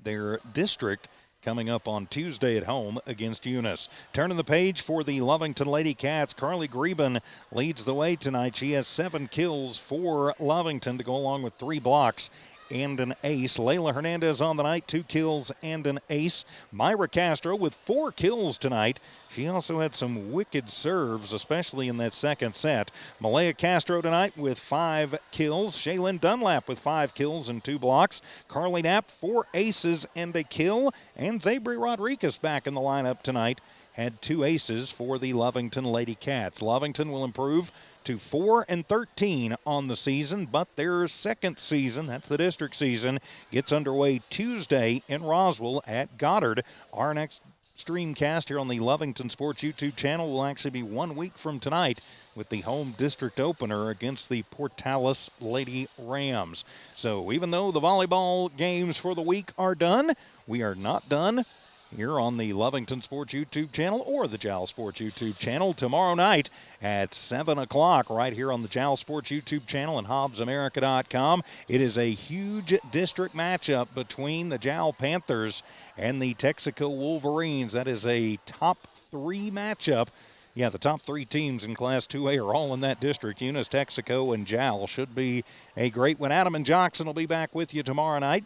their district coming up on Tuesday at home against Eunice. Turning the page for the Lovington Lady Cats, Carly Greben leads the way tonight. She has 7 kills for Lovington to go along with 3 blocks and an ace. Layla Hernandez on the night, 2 kills and an ace. Myra Castro with 4 kills tonight. She also had some wicked serves, especially in that second set. Malaya Castro tonight with 5 kills. Shaylin Dunlap with 5 kills and 2 blocks. Carly Knapp, 4 aces and a kill. And Zabri Rodriguez back in the lineup tonight. Had 2 aces for the Lovington Lady Cats. Lovington will improve to 4-13 on the season, but their second season, that's the district season, gets underway Tuesday in Roswell at Goddard. Our next streamcast here on the Lovington Sports YouTube channel will actually be 1 week from tonight with the home district opener against the Portales Lady Rams. So even though the volleyball games for the week are done, we are not done here on the Lovington Sports YouTube channel or the Jowl Sports YouTube channel tomorrow night at 7 o'clock right here on the Jowl Sports YouTube channel and HobbsAmerica.com. It is a huge district matchup between the Jowl Panthers and the Texaco Wolverines. That is a top 3 matchup. Yeah, the top 3 teams in Class 2A are all in that district. Eunice, Texaco, and Jowl should be a great one. Adam and Jockson will be back with you tomorrow night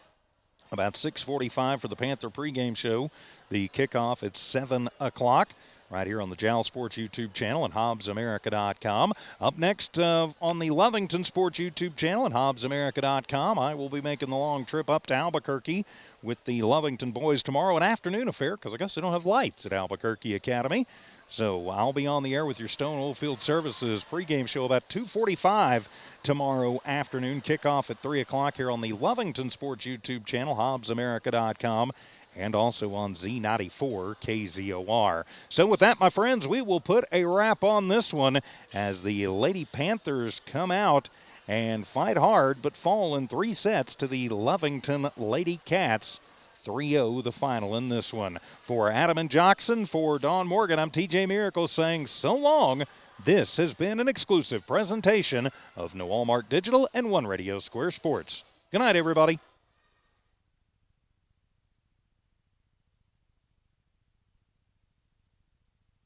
about 6:45 for the Panther pregame show. The kickoff at 7 o'clock right here on the Jowl Sports YouTube channel and HobbsAmerica.com. Up next on the Lovington Sports YouTube channel and HobbsAmerica.com, I will be making the long trip up to Albuquerque with the Lovington boys tomorrow, an afternoon affair because I guess they don't have lights at Albuquerque Academy. So I'll be on the air with your Stone Oilfield Services pregame show about 2:45 tomorrow afternoon. Kickoff at 3 o'clock here on the Lovington Sports YouTube channel, HobbsAmerica.com, and also on Z94 KZOR. So with that, my friends, we will put a wrap on this one as the Lady Panthers come out and fight hard but fall in 3 sets to the Lovington Lady Cats. 3-0 the final in this one. For Adam and Jockson, for Dawn Morgan, I'm TJ Miracle saying so long. This has been an exclusive presentation of No Walmart Digital and One Radio Square Sports. Good night, everybody.